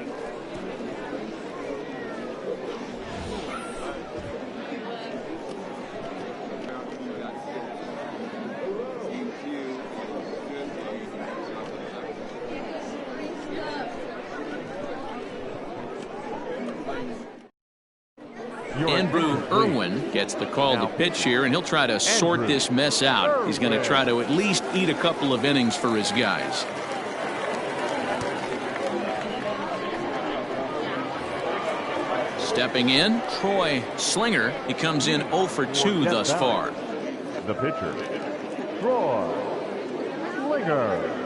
Irwin gets the call to pitch here, and he'll try to sort this mess out. He's going to try to at least eat a couple of innings for his guys. Stepping in, Troy Slinger. He comes in 0 for 2 thus far. The pitcher, Troy Slinger.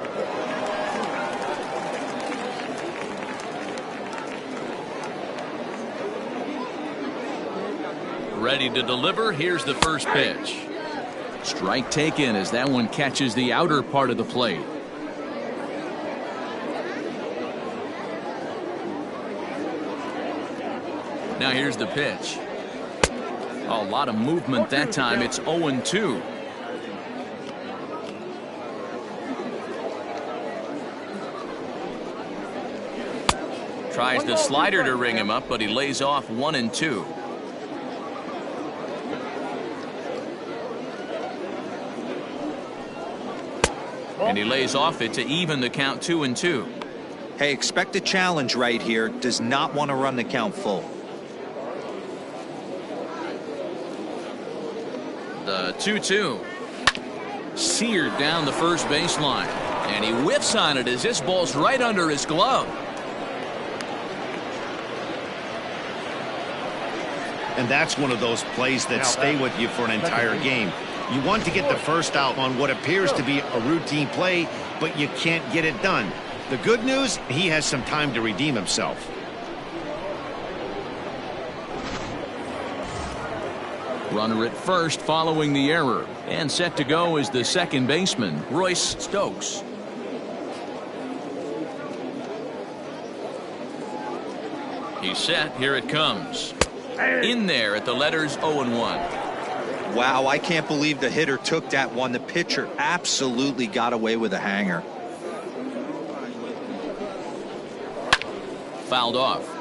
Ready to deliver. Here's the first pitch. Strike taken as that one catches the outer part of the plate. Now here's the pitch. A lot of movement that time. It's 0-2. Tries the slider to ring him up, but he lays off 1-2. And he lays off it to even the count 2-2. Hey, expect a challenge right here. Does not want to run the count full. The 2-2. Seared down the first baseline. And he whiffs on it as this ball's right under his glove. And that's one of those plays that stay with you for an entire game. You want to get the first out on what appears to be a routine play, but you can't get it done. The good news, he has some time to redeem himself. Runner at first following the error. And set to go is the second baseman, Royce Stokes. He's set. Here it comes. In there at the letters 0-1. Wow, I can't believe the hitter took that one. The pitcher absolutely got away with a hanger. Fouled off.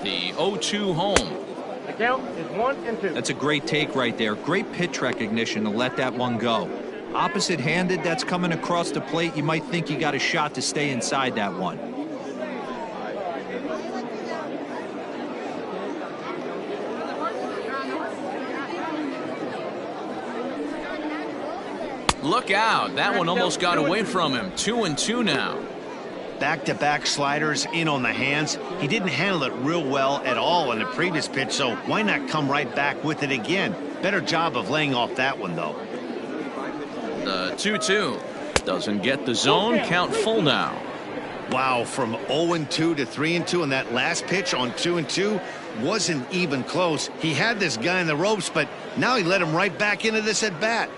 The 0-2 home. The count is 1-2. That's a great take right there. Great pitch recognition to let that one go. Opposite-handed, that's coming across the plate. You might think you got a shot to stay inside that one. Look out. That one almost got away from him. 2-2 now. Back-to-back sliders in on the hands. He didn't handle it real well at all in the previous pitch, so why not come right back with it again? Better job of laying off that one, though. The 2-2. Doesn't get the zone. Count full now. Wow, from 0-2 to 3-2 on that last pitch on 2-2 wasn't even close. He had this guy in the ropes, but now he let him right back into this at-bat.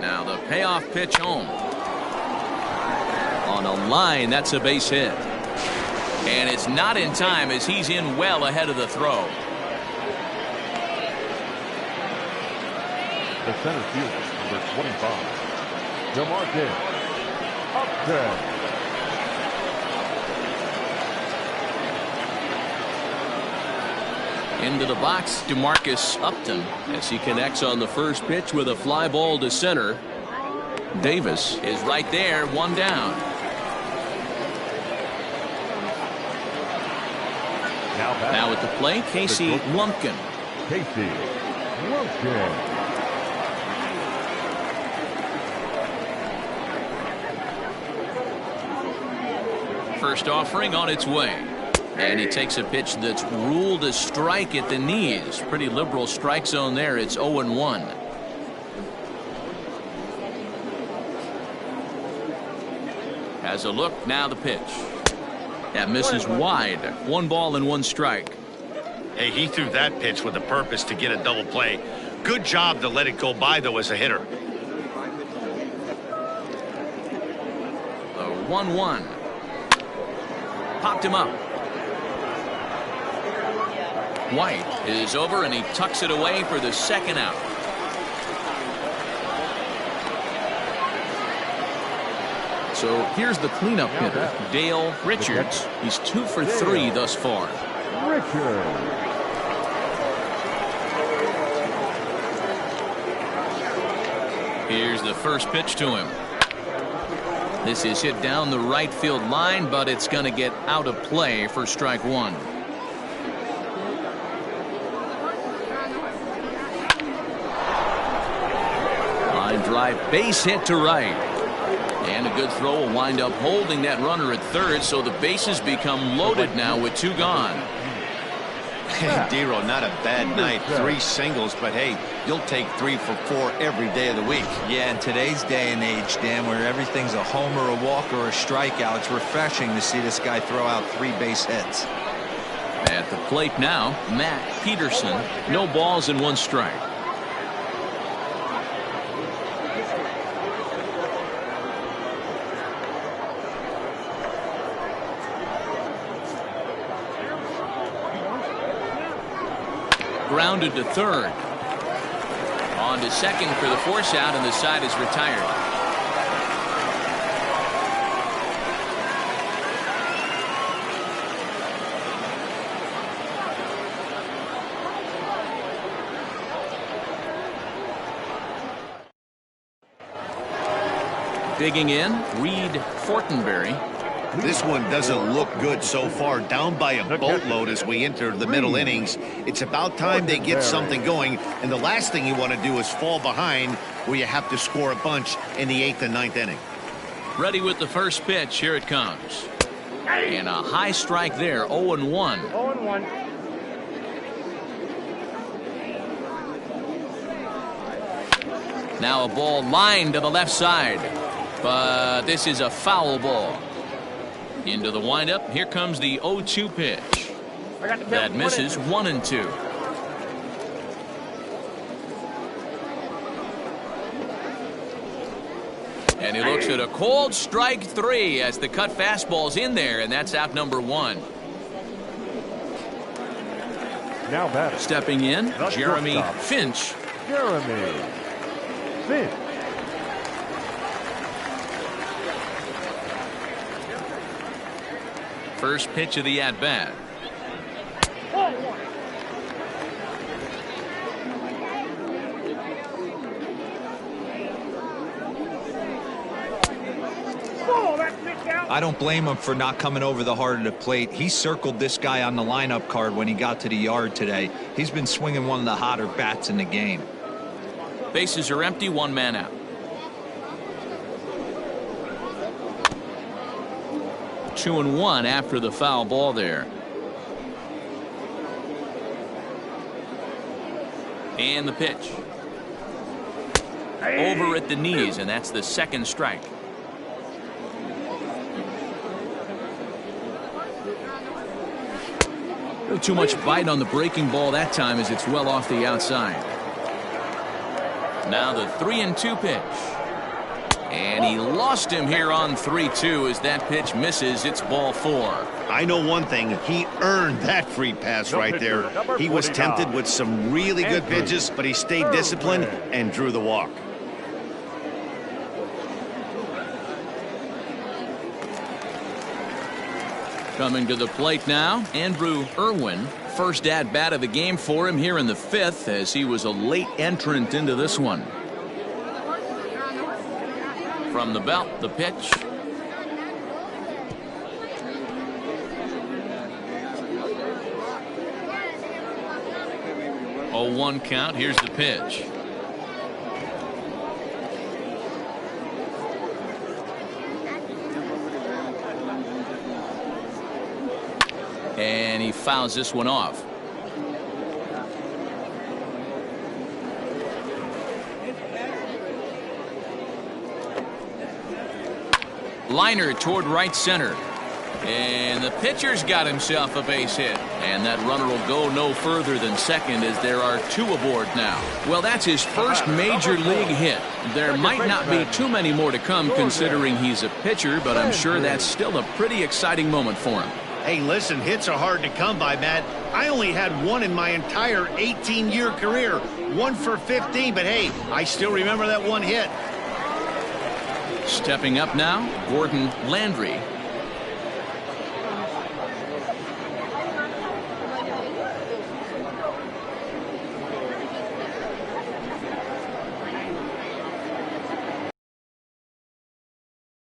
Now the payoff pitch home. On a line, that's a base hit. And it's not in time as he's in well ahead of the throw. The center fielder, number 25, DeMarcus Upton. Into the box, DeMarcus Upton as he connects on the first pitch with a fly ball to center. Davis is right there, one down. Now at the plate, Casey Lumpkin. Casey Lumpkin. First offering on its way. And he takes a pitch that's ruled a strike at the knees. Pretty liberal strike zone there. It's 0-1. Has a look. Now the pitch. That misses wide. 1 ball and 1 strike. Hey, he threw that pitch with a purpose to get a double play. Good job to let it go by, though, as a hitter. The 1-1. Popped him up. White is over, and he tucks it away for the second out. So here's the cleanup hitter, Dale Richards. He's 2 for 3 thus far. Richards. Here's the first pitch to him. This is hit down the right field line, but it's going to get out of play for strike 1. Line drive, base hit to right. And a good throw will wind up holding that runner at third, so the bases become loaded now with 2 gone. Hey, Dero, not a bad night. 3 singles, but hey, you'll take 3 for 4 every day of the week. Yeah, in today's day and age, Dan, where everything's a homer, a walk, or a strikeout, it's refreshing to see this guy throw out 3 base hits. At the plate now, Matt Peterson. No balls and 1 strike. Grounded to third. On to second for the force out, and the side is retired. Digging in, Reed Fortenberry. This one doesn't look good so far. Down by a boatload as we enter the middle innings. It's about time they get something going. And the last thing you want to do is fall behind where you have to score a bunch in the 8th and 9th inning. Ready with the first pitch. Here it comes. And a high strike there. 0-1. 0-1. Now a ball lined to the left side. But this is a foul ball. Into the windup. Here comes the 0-2 pitch. That misses. 1-2. And he looks at a cold strike 3 as the cut fastball's in there, and that's out number 1. Now batting. Stepping in, Jeremy Finch. Jeremy Finch. First pitch of the at-bat. I don't blame him for not coming over the heart of the plate. He circled this guy on the lineup card when he got to the yard today. He's been swinging one of the hotter bats in the game. Bases are empty, 1 man out. Two and 1 after the foul ball there. And the pitch. Over at the knees, and that's the second strike. Not too much bite on the breaking ball that time as it's well off the outside. Now the 3-2 pitch. And he lost him here on 3-2 as that pitch misses. It's ball 4. I know one thing. He earned that free pass right there. He was tempted with some really good pitches, but he stayed disciplined and drew the walk. Coming to the plate now, Andrew Irwin. First at-bat of the game for him here in the 5th as he was a late entrant into this one. From the belt, the pitch. 0-1 count. Here's the pitch. And he fouls this one off. Liner toward right center. And the pitcher's got himself a base hit. And that runner will go no further than second as there are 2 aboard now. Well, that's his first major league hit. There might not be too many more to come considering he's a pitcher, but I'm sure that's still a pretty exciting moment for him. Hey, listen, hits are hard to come by, Matt. I only had one in my entire 18-year career. 1 for 15, but hey, I still remember that one hit. Stepping up now, Gordon Landry.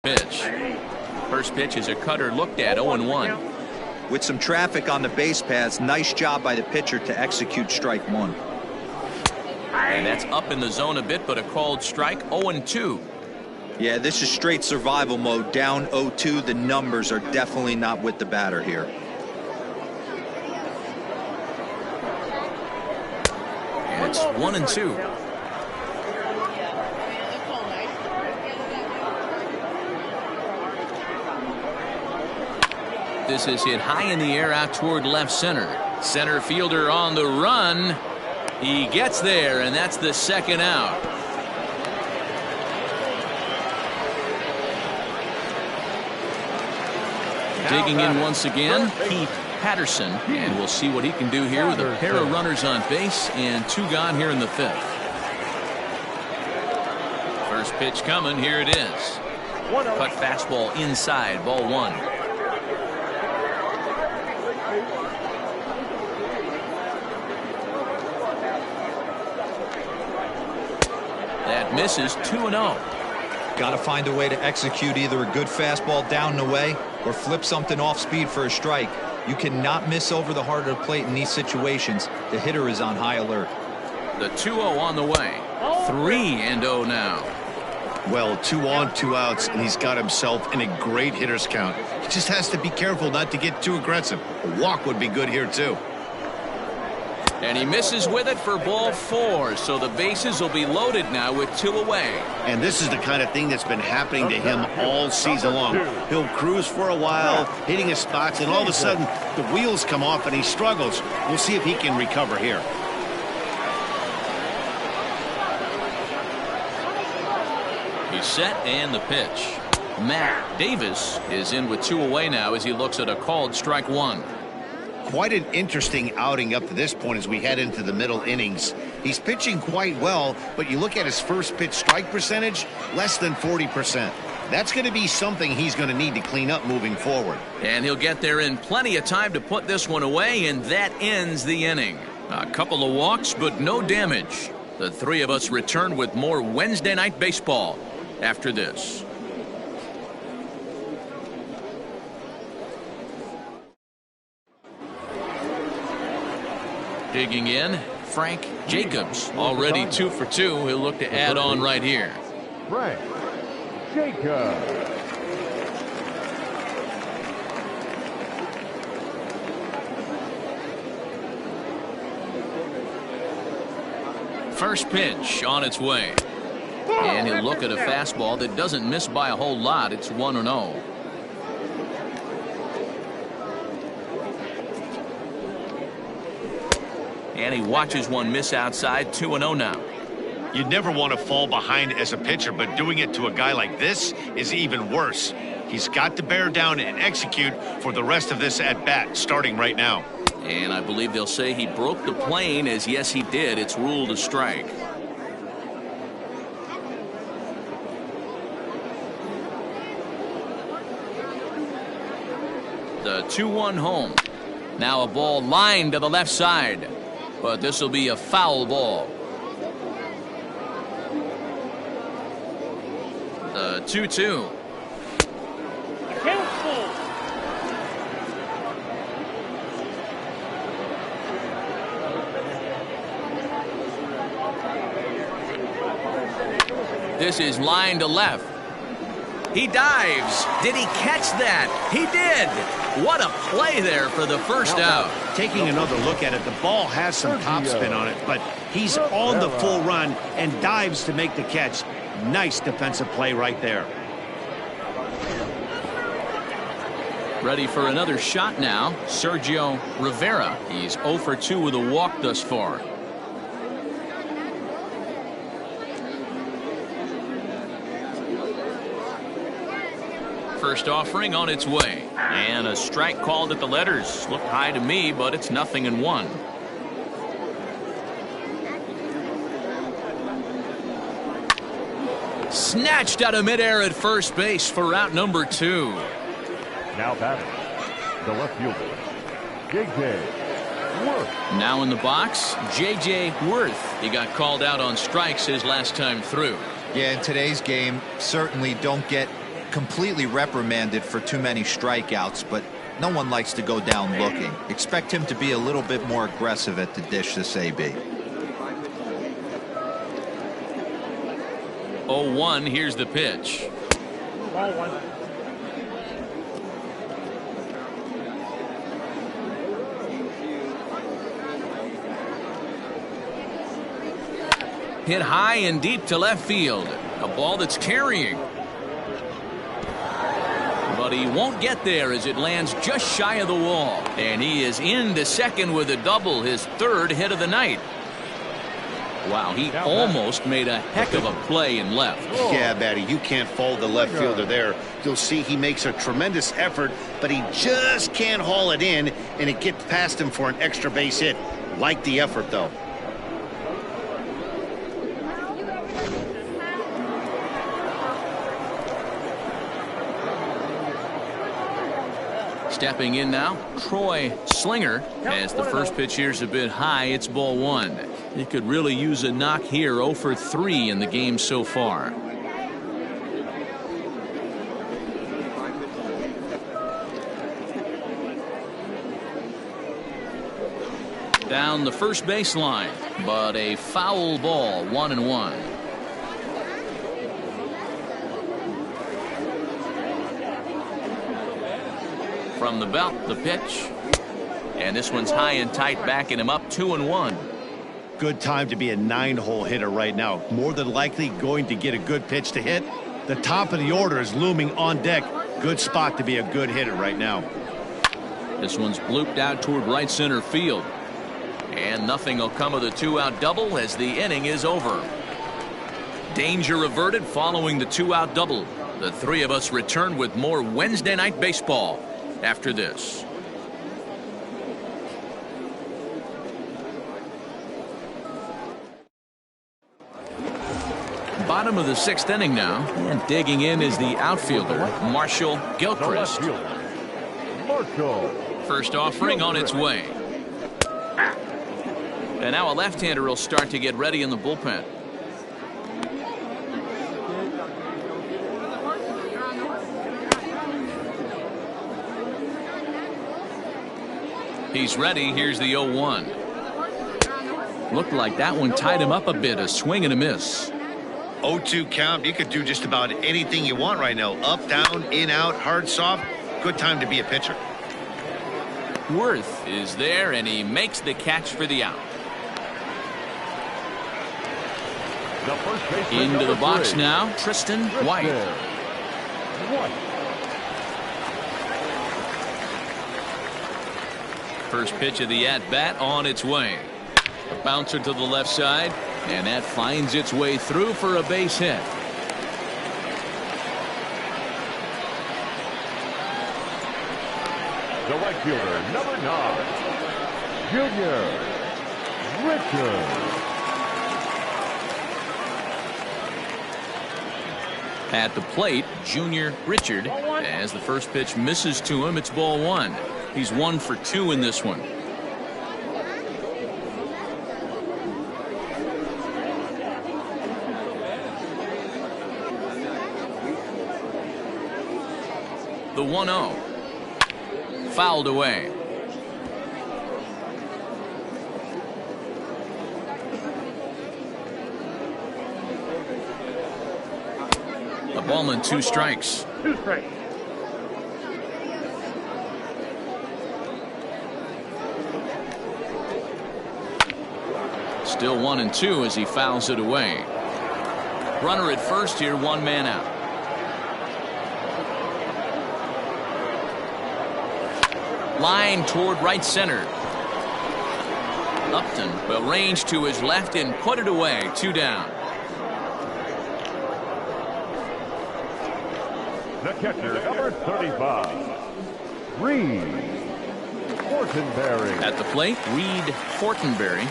Pitch. First pitch is a cutter looked at, 0-1. With some traffic on the base paths, nice job by the pitcher to execute strike 1. And that's up in the zone a bit, but a called strike, 0-2. Yeah, this is straight survival mode. Down 0-2. The numbers are definitely not with the batter here. And it's 1-2. This is hit high in the air out toward left center. Center fielder on the run. He gets there, and that's the second out. Digging in once again, Keith Patterson, and we'll see what he can do here with a pair of runners on base and 2 gone here in the 5th. First pitch coming, here it is. Cut fastball inside, ball 1. That misses, 2-0. Got to find a way to execute either a good fastball down and away or flip something off speed for a strike. You cannot miss over the heart of the plate in these situations. The hitter is on high alert. The 2-0 on the way. 3-0 now. Well, 2 on, 2 outs, and he's got himself in a great hitter's count. He just has to be careful not to get too aggressive. A walk would be good here, too. And he misses with it for ball 4, so the bases will be loaded now with 2 away. And this is the kind of thing that's been happening to him all season long. He'll cruise for a while, hitting his spots, and all of a sudden the wheels come off and he struggles. We'll see if he can recover here. He's set, and the pitch. Matt Davis is in with 2 away now as he looks at a called strike 1. Quite an interesting outing up to this point as we head into the middle innings. He's pitching quite well, but you look at his first pitch strike percentage, less than 40%. That's going to be something he's going to need to clean up moving forward. And he'll get there in plenty of time to put this one away, and that ends the inning. A couple of walks, but no damage. The 3 of us return with more Wednesday Night Baseball after this. Digging in, Frank Jacobs, already 2 for 2. He'll look to add on right here. Frank Jacobs. First pitch on its way. And he'll look at a fastball that doesn't miss by a whole lot. It's 1-0. And he watches one miss outside. 2-0 now. You'd never want to fall behind as a pitcher, but doing it to a guy like this is even worse. He's got to bear down and execute for the rest of this at bat, starting right now. And I believe they'll say he broke the plane, as yes he did. It's ruled a strike. The 2-1 home. Now a ball lined to the left side, but this will be a foul ball. The 2-2. This is line to left. He dives. Did he catch that? He did. What a play there for the first out. Taking another look at it, the ball has some topspin on it, but he's on the full run and dives to make the catch. Nice defensive play right there. Ready for another shot now, Sergio Rivera. He's 0 for 2 with a walk thus far. First offering on its way. And a strike called at the letters. Looked high to me, but it's 0-1. Snatched out of midair at first base for out number 2. Now batting, the left fielder, J.J. Wirth. Now in the box, J.J. Wirth. He got called out on strikes his last time through. Yeah, in today's game, certainly don't get completely reprimanded for too many strikeouts, but no one likes to go down looking. Expect him to be a little bit more aggressive at the dish this AB. 0-1, here's the pitch. Ball 1. Hit high and deep to left field. A ball that's carrying. But he won't get there as it lands just shy of the wall. And he is into second with a double, his 3rd hit of the night. Wow, he almost made a heck of a play in left. Yeah, Batty, you can't fault the left fielder there. You'll see he makes a tremendous effort, but he just can't haul it in, and it gets past him for an extra base hit. Like the effort, though. Stepping in now, Troy Slinger. As the first pitch here's a bit high, it's ball 1. He could really use a knock here. 0 for 3 in the game so far. Down the first baseline, but a foul ball, 1-1. From the belt, the pitch. And this one's high and tight, backing him up, 2-1. Good time to be a 9-hole hitter right now. More than likely going to get a good pitch to hit. The top of the order is looming on deck. Good spot to be a good hitter right now. This one's blooped out toward right center field. And nothing will come of the 2-out double as the inning is over. Danger averted following the 2-out double. The three of us return with more Wednesday Night Baseball after this. Bottom of the 6th inning now, and digging in is the outfielder Marshall Gilchrist. First offering on its way. And now a left-hander will start to get ready in the bullpen. He's ready. Here's the 0-1. Looked like that one tied him up a bit. A swing and a miss. 0-2 count. You could do just about anything you want right now. Up, down, in, out, hard, soft. Good time to be a pitcher. Wirth is there, and he makes the catch for the out. Into the box now, Tristan White. First pitch of the at-bat on its way. A bouncer to the left side, and that finds its way through for a base hit. The right fielder, number 9, Junior Richard. At the plate, Junior Richard, as the first pitch misses to him, it's ball 1. He's 1 for 2 in this one. The 1-0. Fouled away. Ball and 2 strikes. 2 strikes. Still 1-2 as he fouls it away. Runner at first here, 1 man out. Line toward right center. Upton will range to his left and put it away. 2 down. The catcher, number 35, Reed Fortenberry. At the plate, Reed Fortenberry.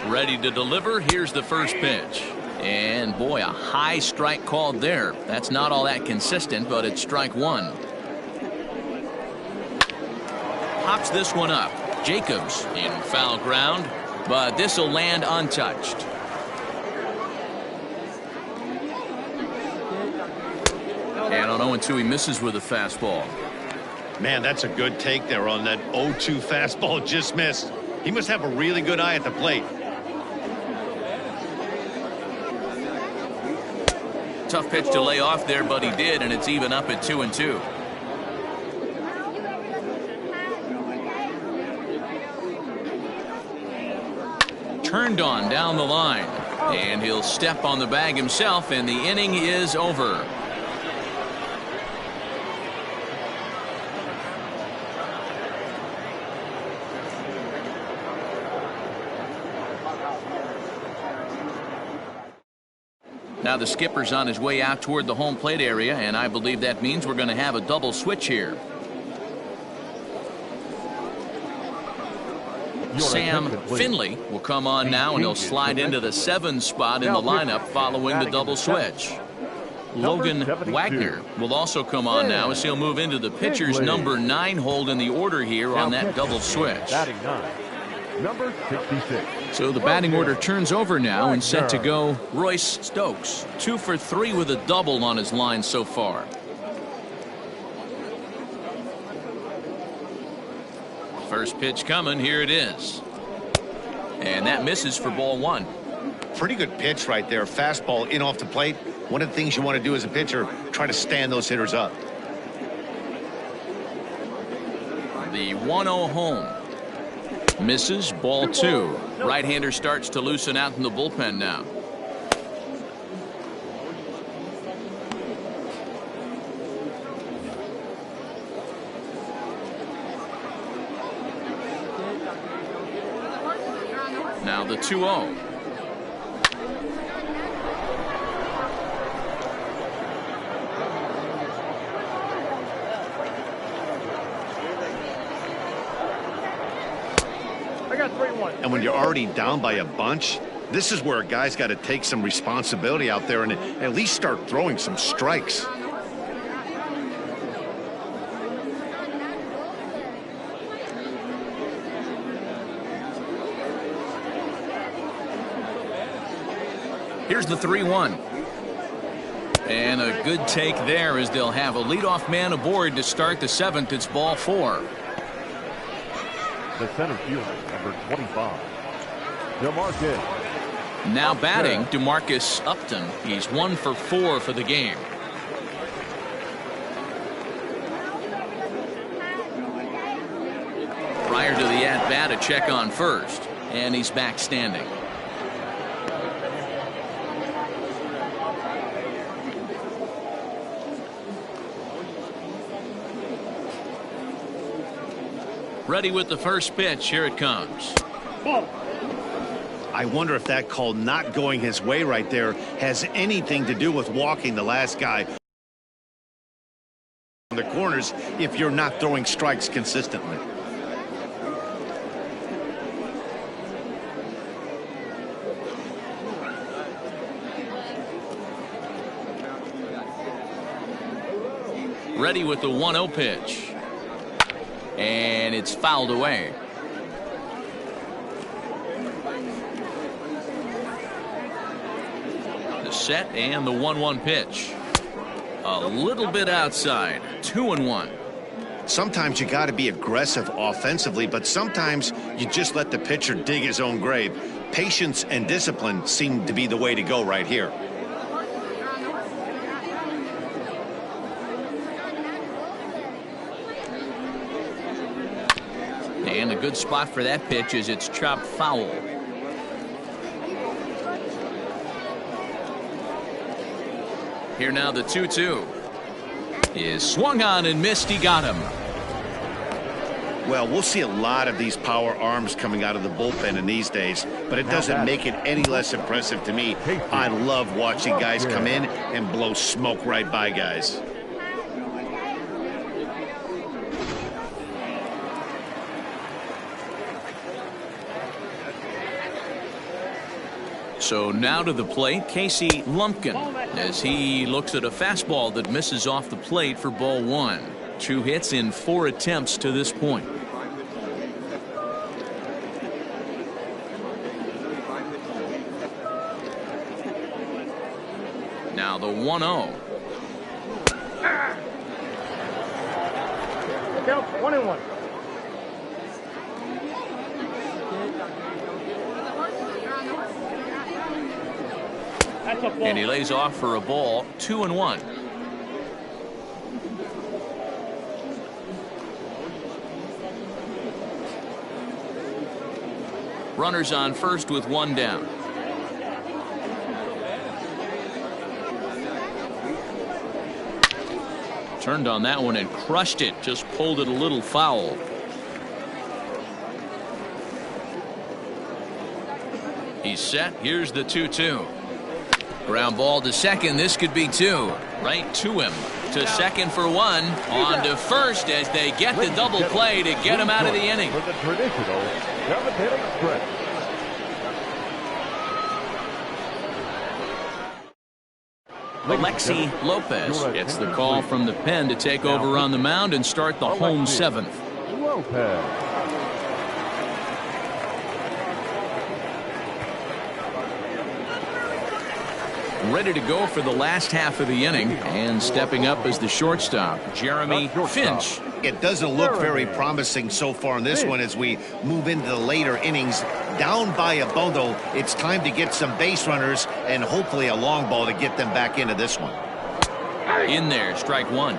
Ready to deliver. Here's the first pitch. And boy, a high strike called there. That's not all that consistent, but it's strike 1. Pops this one up. Jacobs in foul ground, but this will land untouched. And on 0-2, he misses with a fastball. Man, that's a good take there on that 0-2 fastball just missed. He must have a really good eye at the plate. Tough pitch to lay off there, but he did, and it's even up at 2-2. Turned on down the line, and he'll step on the bag himself, and the inning is over. Now the skipper's on his way out toward the home plate area, and I believe that means we're going to have a double switch here. Sam Finley will come on now, and he'll slide into the 7 spot in the lineup following the double switch. Logan Wagner will also come on now as he'll move into the pitcher's number 9 hold in the order here on that double switch. Number 66. So the batting order turns over now, and set to go Royce Stokes. 2 for 3 with a double on his line so far. First pitch coming. Here it is. And that misses for ball 1. Pretty good pitch right there. Fastball in off the plate. One of the things you want to do as a pitcher, try to stand those hitters up. The 1-0 home. Misses. Ball 2. Right-hander starts to loosen out in the bullpen now. Now the 2-0. And when you're already down by a bunch, this is where a guy's got to take some responsibility out there and at least start throwing some strikes. Here's the 3-1. And a good take there as they'll have a leadoff man aboard to start the 7th. It's ball 4. The center fielder, number 25, DeMarcus. Now batting, DeMarcus Upton. He's 1 for 4 for the game. Prior to the at-bat, a check on first. And he's back standing. Ready with the first pitch. Here it comes. I wonder if that call not going his way right there has anything to do with walking the last guy on the corners if you're not throwing strikes consistently. Ready with the 1-0 pitch. And it's fouled away. The set and the 1-1 pitch. A little bit outside. 2-1. Sometimes you got to be aggressive offensively, but sometimes you just let the pitcher dig his own grave. Patience and discipline seem to be the way to go right here. And a good spot for that pitch is it's chopped foul. Here now the 2-2 is swung on and missed. He got him. Well, we'll see a lot of these power arms coming out of the bullpen in these days, but it doesn't make it any less impressive to me. I love watching guys come in and blow smoke right by guys. So now to the plate, Casey Lumpkin, as he looks at a fastball that misses off the plate for ball 1. 2 hits in 4 attempts to this point. Now the 1-0. Count 1-1. And he lays off for a ball. 2-1. Runners on first with 1 down. Turned on that one and crushed it. Just pulled it a little foul. He's set. Here's the 2-2. Ground ball to second. This could be 2. Right to him. To second for 1. On to first as they get the double play to get him out of the inning. For the traditional 7th-inning stretch. Alexi Lopez gets the call from the pen to take over on the mound and start the home 7th. Lopez. Ready to go for the last half of the inning, and stepping up as the shortstop, Jeremy Finch. It doesn't look very promising so far in this one as we move into the later innings. Down by a bundle, it's time to get some base runners and hopefully a long ball to get them back into this one. In there, strike 1.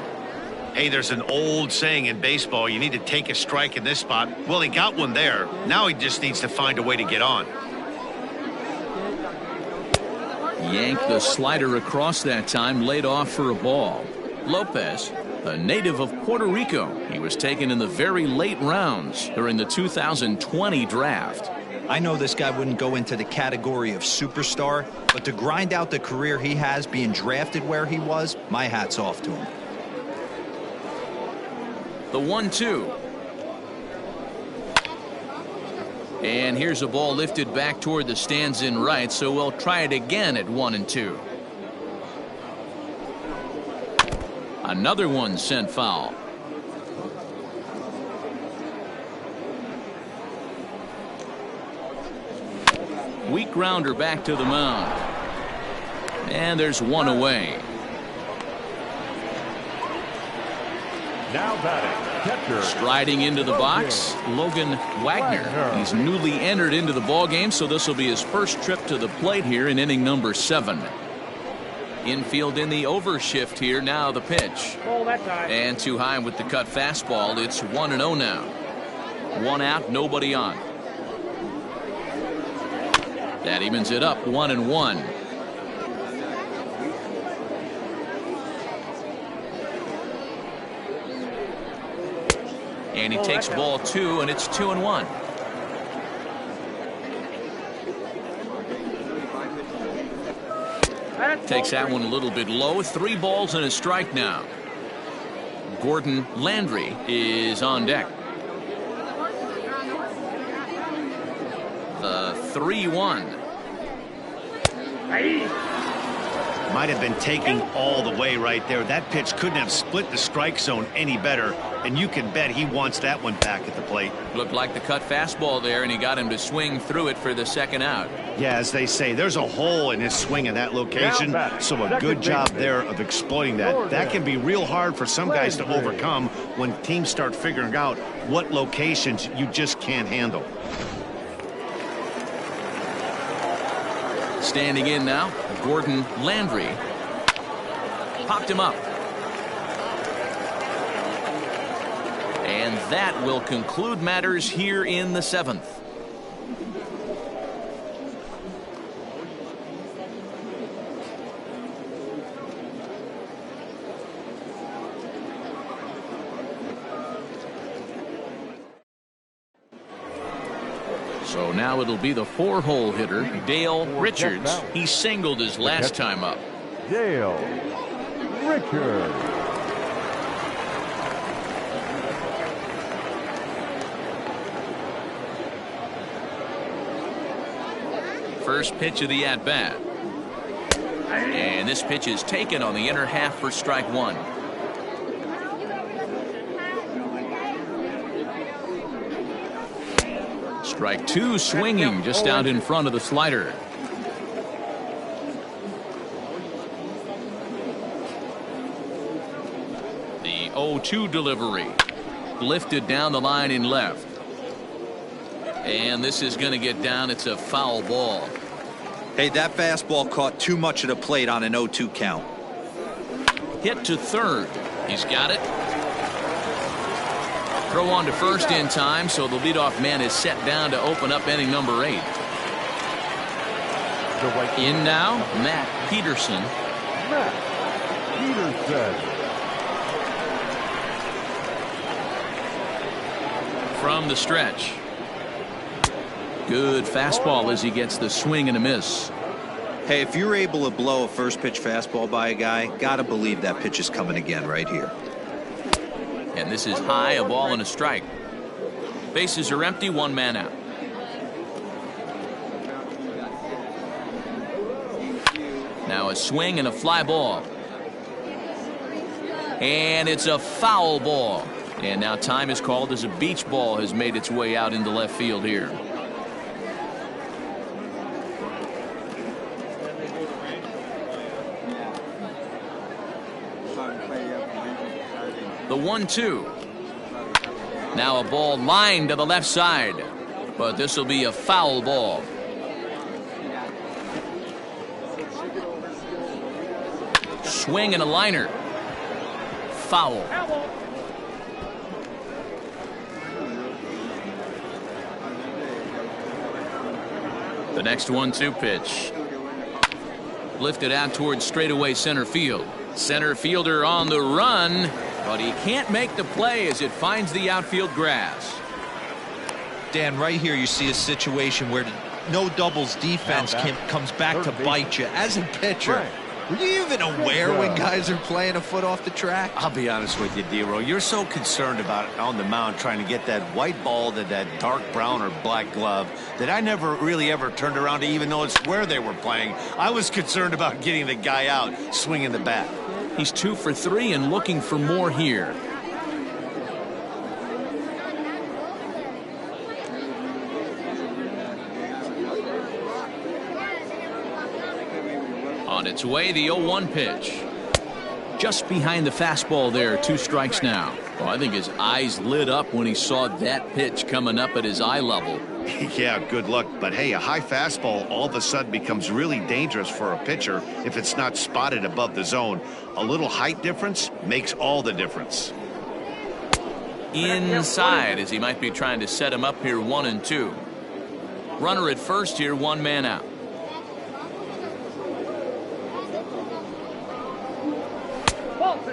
Hey, there's an old saying in baseball, you need to take a strike in this spot. Well, he got one there. Now he just needs to find a way to get on. Yanked the slider across that time, laid off for a ball. Lopez, a native of Puerto Rico. He was taken in the very late rounds during the 2020 draft. I know this guy wouldn't go into the category of superstar, but to grind out the career he has being drafted where he was, my hat's off to him. The 1-2. And here's a ball lifted back toward the stands in right, so we'll try it again at 1-2. Another one sent foul. Weak grounder back to the mound. And there's one away. Now batting, catcher. Striding into the box, Logan Wagner. He's newly entered into the ballgame, so this will be his first trip to the plate here in inning number 7. Infield in the overshift here. Now the pitch. And too high with the cut fastball. It's 1-0 now. 1 out, nobody on. That evens it up, 1-1. And he takes ball 2, and it's 2-1. Takes that one a little bit low. 3 balls and a strike now. Gordon Landry is on deck. The 3-1. Might have been taking all the way right there. That pitch couldn't have split the strike zone any better, and you can bet he wants that one back at the plate. Looked like the cut fastball there, and he got him to swing through it for the second out. Yeah, as they say, there's a hole in his swing in that location, so a good job there of exploiting that. That can be real hard for some guys to overcome when teams start figuring out what locations you just can't handle. Standing in now, Gordon Landry. Popped him up. And that will conclude matters here in the 7th. So now it'll be the 4-hole hitter, Dale Richards. He singled his last time up. Dale Richards. First pitch of the at-bat. And this pitch is taken on the inner half for strike 1. Strike 2 swinging just out in front of the slider. The 0-2 delivery. Lifted down the line in left. And this is going to get down. It's a foul ball. Hey, that fastball caught too much of the plate on an 0-2 count. Hit to third. He's got it. Throw on to first in time, so the leadoff man is set down to open up inning number 8. In now, Matt Peterson. Matt Peterson. From the stretch. Good fastball as he gets the swing and a miss. Hey, if you're able to blow a first pitch fastball by a guy, gotta believe that pitch is coming again right here. And this is high, a ball and a strike. Bases are empty, 1 man out. Now a swing and a fly ball. And it's a foul ball. And now time is called as a beach ball has made its way out into left field here. The 1-2. Now a ball lined to the left side, but this will be a foul ball. Swing and a liner. Foul. The next 1-2 pitch. Lifted out towards straightaway center field. Center fielder on the run, but he can't make the play as it finds the outfield grass. Dan, right here you see a situation where no doubles defense comes back to bite you. As a pitcher, were you even aware when guys are playing a foot off the track? I'll be honest with you, D-Row. You're so concerned about it on the mound trying to get that white ball to that dark brown or black glove that I never really ever turned around to even notice where they were playing. I was concerned about getting the guy out swinging the bat. He's 2 for 3 and looking for more here. On its way, the 0-1 pitch. Just behind the fastball there, 2 strikes now. Well, I think his eyes lit up when he saw that pitch coming up at his eye level. Yeah, good luck. But hey, a high fastball all of a sudden becomes really dangerous for a pitcher if it's not spotted above the zone. A little height difference makes all the difference. Inside, as he might be trying to set him up here, 1-2. Runner at first here, 1 man out.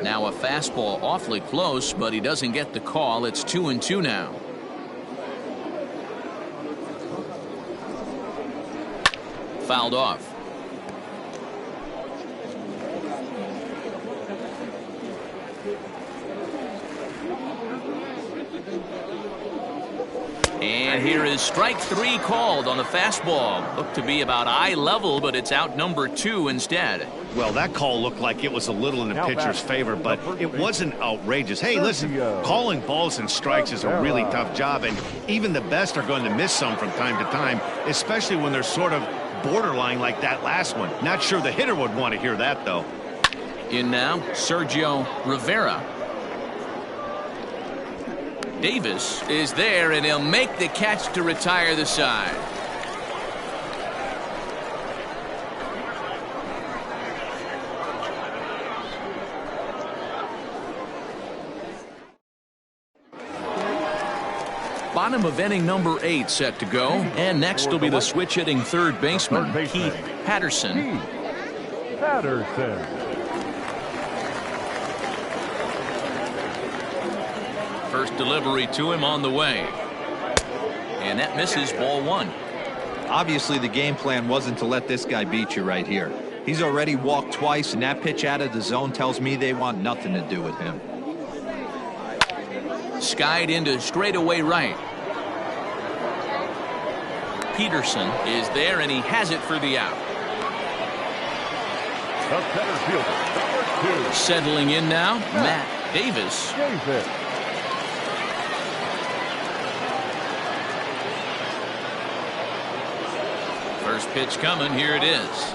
Now a fastball awfully close, but he doesn't get the call. It's 2-2 now. Fouled off. And here is strike 3 called on the fastball. Looked to be about eye level, but it's out number 2 instead. Well, that call looked like it was a little in the pitcher's favor, but it wasn't outrageous. Hey, listen, calling balls and strikes is a really tough job, and even the best are going to miss some from time to time, especially when they're sort of borderline like that last one. Not sure the hitter would want to hear that, though. In now, Sergio Rivera. Davis is there, and he'll make the catch to retire the side. Bottom of inning number 8 set to go, and next will be the switch-hitting third baseman, Keith Patterson. First delivery to him on the way, and that misses, ball 1. Obviously, the game plan wasn't to let this guy beat you right here. He's already walked twice, and that pitch out of the zone tells me they want nothing to do with him. Skied into straightaway right. Peterson is there, and he has it for the out. Settling in now, Matt Davis. First pitch coming, here it is.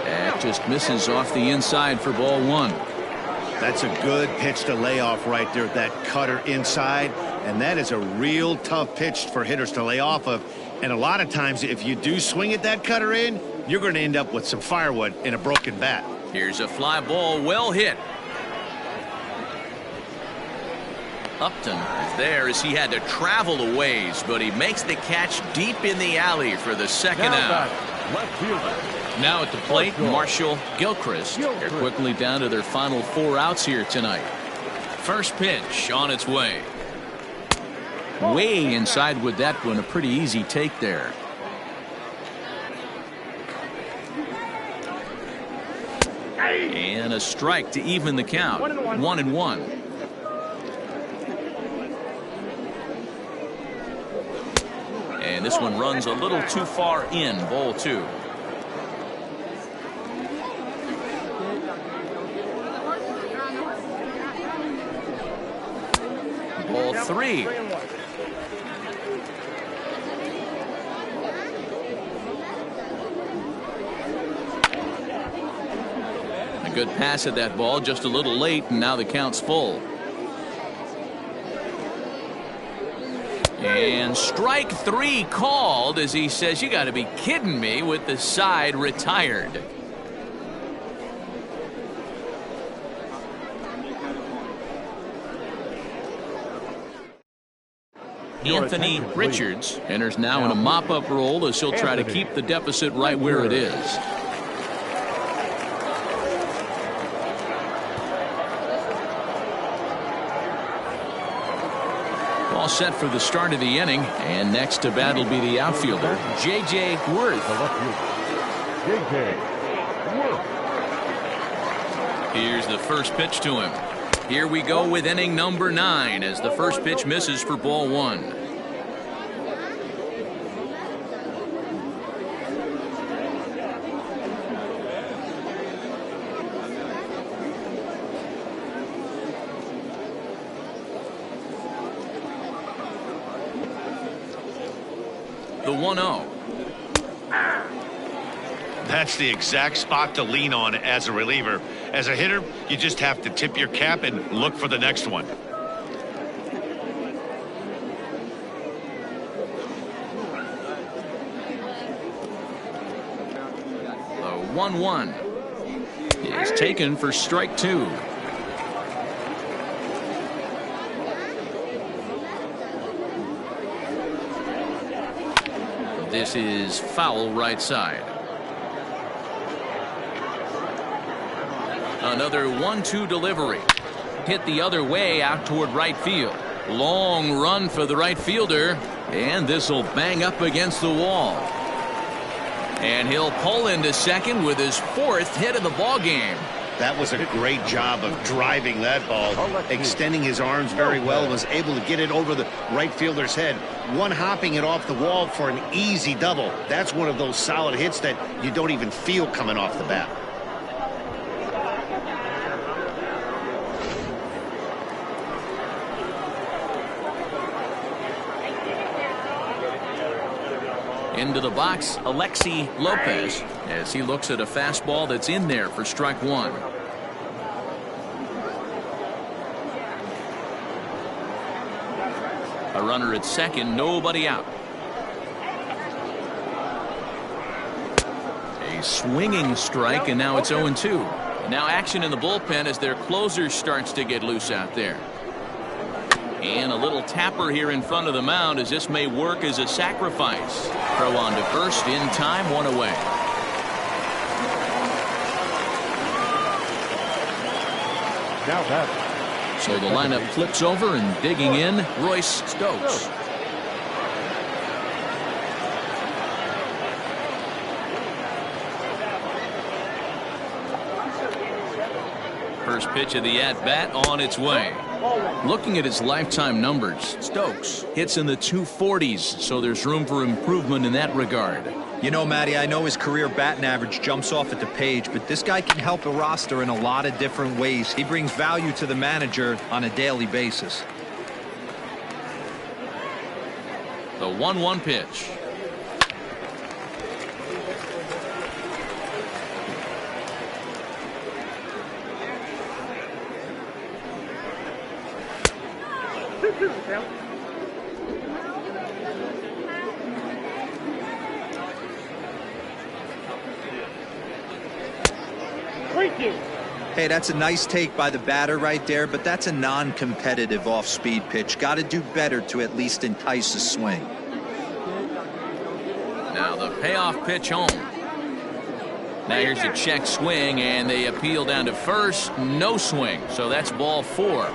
That just misses off the inside for ball 1. That's a good pitch to lay off right there, that cutter inside, and that is a real tough pitch for hitters to lay off of. And a lot of times, if you do swing at that cutter in, you're going to end up with some firewood in a broken bat. Here's a fly ball, well hit. Upton is there as he had to travel a ways, but he makes the catch deep in the alley for the second out. Now at the plate, Marshall Gilchrist. They're quickly down to their final 4 outs here tonight. First pitch on its way. Way inside with that one, a pretty easy take there. And a strike to even the count. 1-1. And this one runs a little too far in, ball 2. Ball 3. A good pass at that ball, just a little late, and now the count's full. And strike 3 called as he says, "You got to be kidding me," with the side retired. Anthony Richards enters now in a mop-up role as he'll try to keep the deficit right where it is. All set for the start of the inning, and next to bat will be the outfielder, J.J. Wirth. Here's the first pitch to him. Here we go with inning number 9 as the first pitch misses for ball 1. The 1-0. That's the exact spot to lean on as a reliever. As a hitter, you just have to tip your cap and look for the next one. The 1-1 is taken for strike 2. This is foul right side. Another 1-2 delivery. Hit the other way out toward right field. Long run for the right fielder, and this will bang up against the wall. And he'll pull into second with his 4th hit of the ball game. That was a great job of driving that ball, extending his arms very well, was able to get it over the right fielder's head, one-hopping it off the wall for an easy double. That's one of those solid hits that you don't even feel coming off the bat. Into the box, Alexi Lopez, as he looks at a fastball that's in there for strike one. A runner at second, nobody out. A swinging strike, and now it's 0-2. Now action in the bullpen as their closer starts to get loose out there. And a little tapper here in front of the mound as this may work as a sacrifice. Throw on to first in time, one away. Now that. So the lineup flips over and digging in, Royce Stokes. First pitch of the at-bat on its way. Looking at his lifetime numbers, Stokes hits in the 240s, so there's room for improvement in that regard. You know, Matty, I know his career batting average jumps off at the page, but this guy can help a roster in a lot of different ways. He brings value to the manager on a daily basis. The 1-1 pitch. Hey, that's a nice take by the batter right there, but that's a non-competitive off-speed pitch. Got to do better to at least entice a swing. Now the payoff pitch home. Now here's a check swing, and they appeal down to first. No swing, so that's ball 4.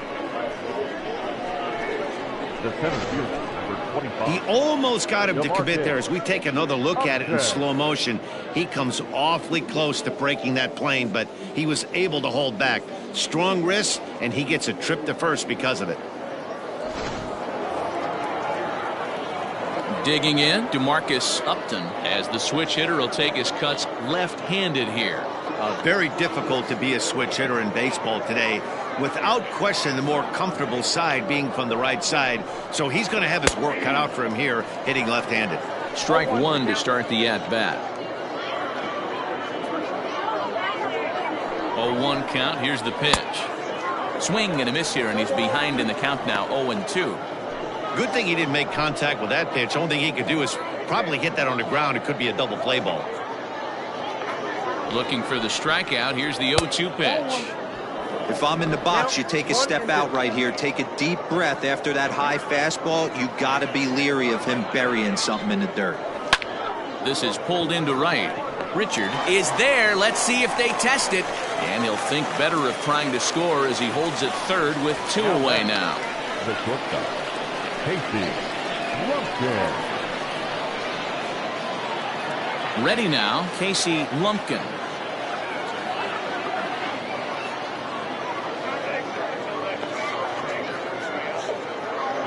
The center fielder, number 25. He almost got him to commit there. As we take another look at it in slow motion, he comes awfully close to breaking that plane, but he was able to hold back. Strong wrist, and he gets a trip to first because of it. Digging in, DeMarcus Upton, as the switch hitter will take his cuts left-handed here. Very difficult to be a switch hitter in baseball today. Without question, the more comfortable side being from the right side. So he's going to have his work cut out for him here, hitting left-handed. Strike one to start the at-bat. 0-1 count. Here's the pitch. Swing and a miss here, and he's behind in the count now, 0-2. Good thing he didn't make contact with that pitch. Only thing he could do is probably hit that on the ground. It could be a double play ball. Looking for the strikeout. Here's the 0-2 pitch. If I'm in the box, you take a step out right here. Take a deep breath after that high fastball. You got to be leery of him burying something in the dirt. This is pulled into right. Richard is there. Let's see if they test it. And he'll think better of trying to score as he holds it third with 2 away now. The shortstop, Tracy Stewart. Ready now, Casey Lumpkin.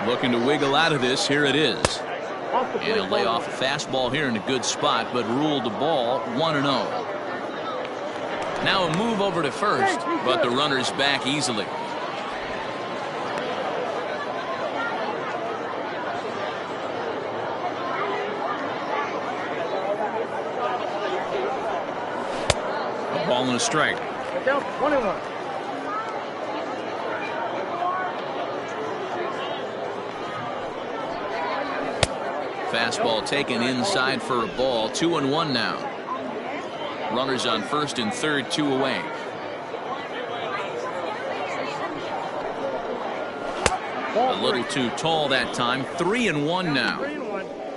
Looking to wiggle out of this. Here it is. And he'll lay off a fastball here in a good spot, but ruled the ball 1-0. Now a move over to first, but the runner's back easily. A ball and a strike. Down 21. Fastball taken inside for a ball. 2-1 now. Runners on first and third, 2 away. A little too tall that time. 3-1 now.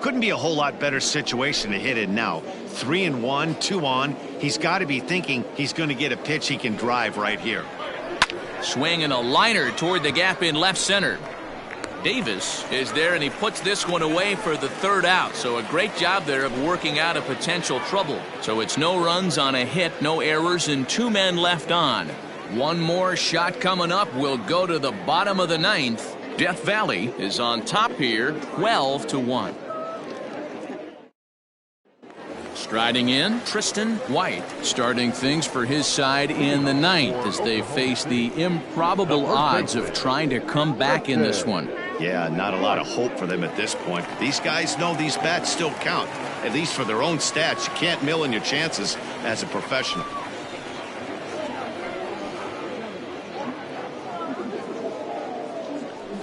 Couldn't be a whole lot better situation to hit it now. 3-1, 2 on. He's got to be thinking he's going to get a pitch he can drive right here. Swing and a liner toward the gap in left center. Davis is there, and he puts this one away for the third out. So a great job there of working out a potential trouble. So it's no runs on a hit, no errors, and 2 men left on. One more shot coming up will go to the bottom of the 9th. Death Valley is on top here, 12-1. Striding in, Tristan White, starting things for his side in the 9th as they face the improbable odds of trying to come back in this one. Yeah, not a lot of hope for them at this point. These guys know these bats still count, at least for their own stats. You can't mill in your chances as a professional.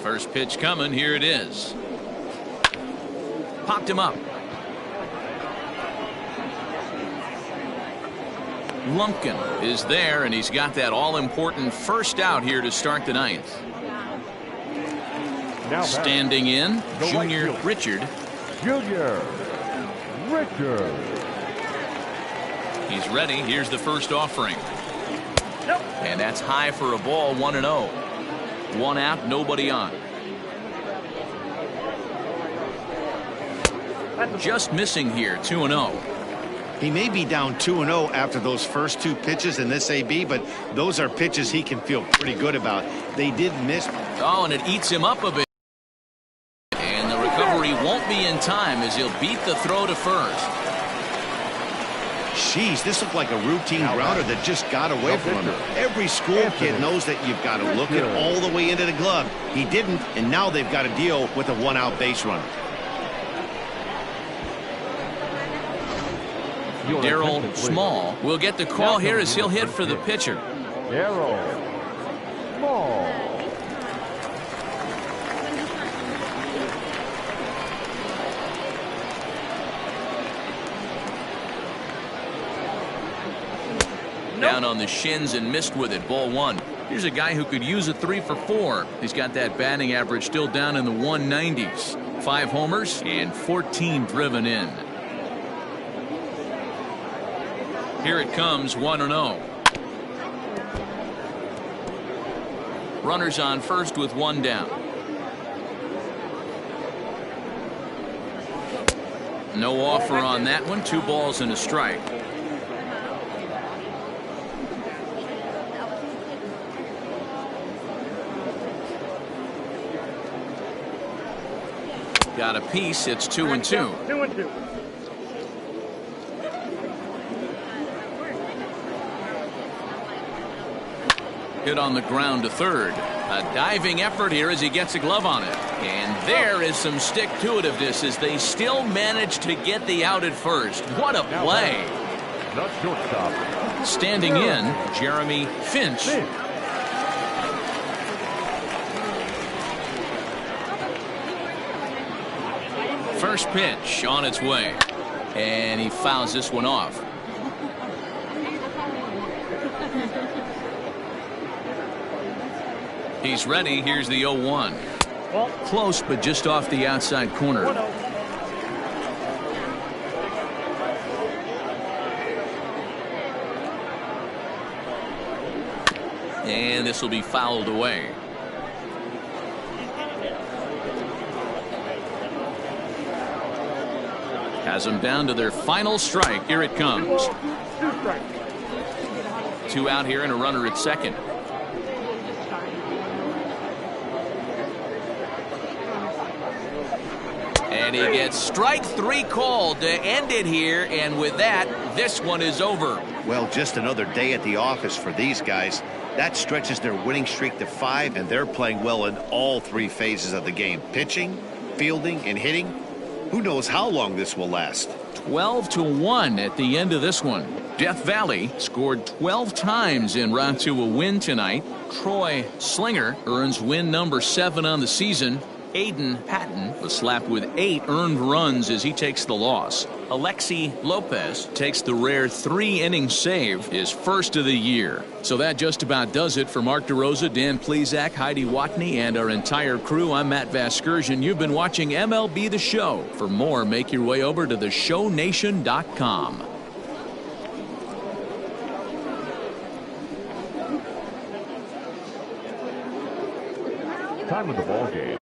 First pitch coming, here it is. Popped him up. Lumpkin is there, and he's got that all-important first out here to start the 9th. Standing in, Junior Richard. Junior Richard. He's ready. Here's the first offering. And that's high for a ball, 1-0. 1 out, nobody on. Just missing here, 2-0. He may be down 2-0 after those first 2 pitches in this AB, but those are pitches he can feel pretty good about. They did miss. Oh, and it eats him up a bit. And the recovery won't be in time as he'll beat the throw to first. Jeez, this looked like a routine grounder that just got away from him. Every school kid knows that you've got to look it all the way into the glove. He didn't, and now they've got to deal with a 1-out base runner. Darryl Small will get the call here as he'll hit for the pitcher. Darryl Small. Down on the shins and missed with it. Ball 1. Here's a guy who could use a 3 for 4. He's got that batting average still down in the 190s. 5 homers and 14 driven in. Here it comes, 1-0. Runners on first with 1 down. No offer on that one. 2 balls and a strike. Got a piece. It's 2-2. 2-2. Hit on the ground to third. A diving effort here as he gets a glove on it. And there is some stick-to-itiveness as they still manage to get the out at first. What a play. The shortstop. Standing in, Jeremy Finch. First pitch on its way. And he fouls this one off. He's ready. Here's the 0-1. Close, but just off the outside corner. And this will be fouled away. Has them down to their final strike. Here it comes. 2 out here and a runner at second. And he gets strike 3 called to end it here, and with that, this one is over. Well, just another day at the office for these guys. That stretches their winning streak to 5, and they're playing well in all 3 phases of the game. Pitching, fielding, and hitting. Who knows how long this will last. 12-1 at the end of this one. Death Valley scored 12 times en route to a win tonight. Troy Slinger earns win number 7 on the season. Aiden Patton was slapped with 8 earned runs as he takes the loss. Alexi Lopez takes the rare 3-inning save, his first of the year. So that just about does it for Mark DeRosa, Dan Plesac, Heidi Watney, and our entire crew. I'm Matt Vasgersian. You've been watching MLB The Show. For more, make your way over to theshownation.com. Time of the ball game.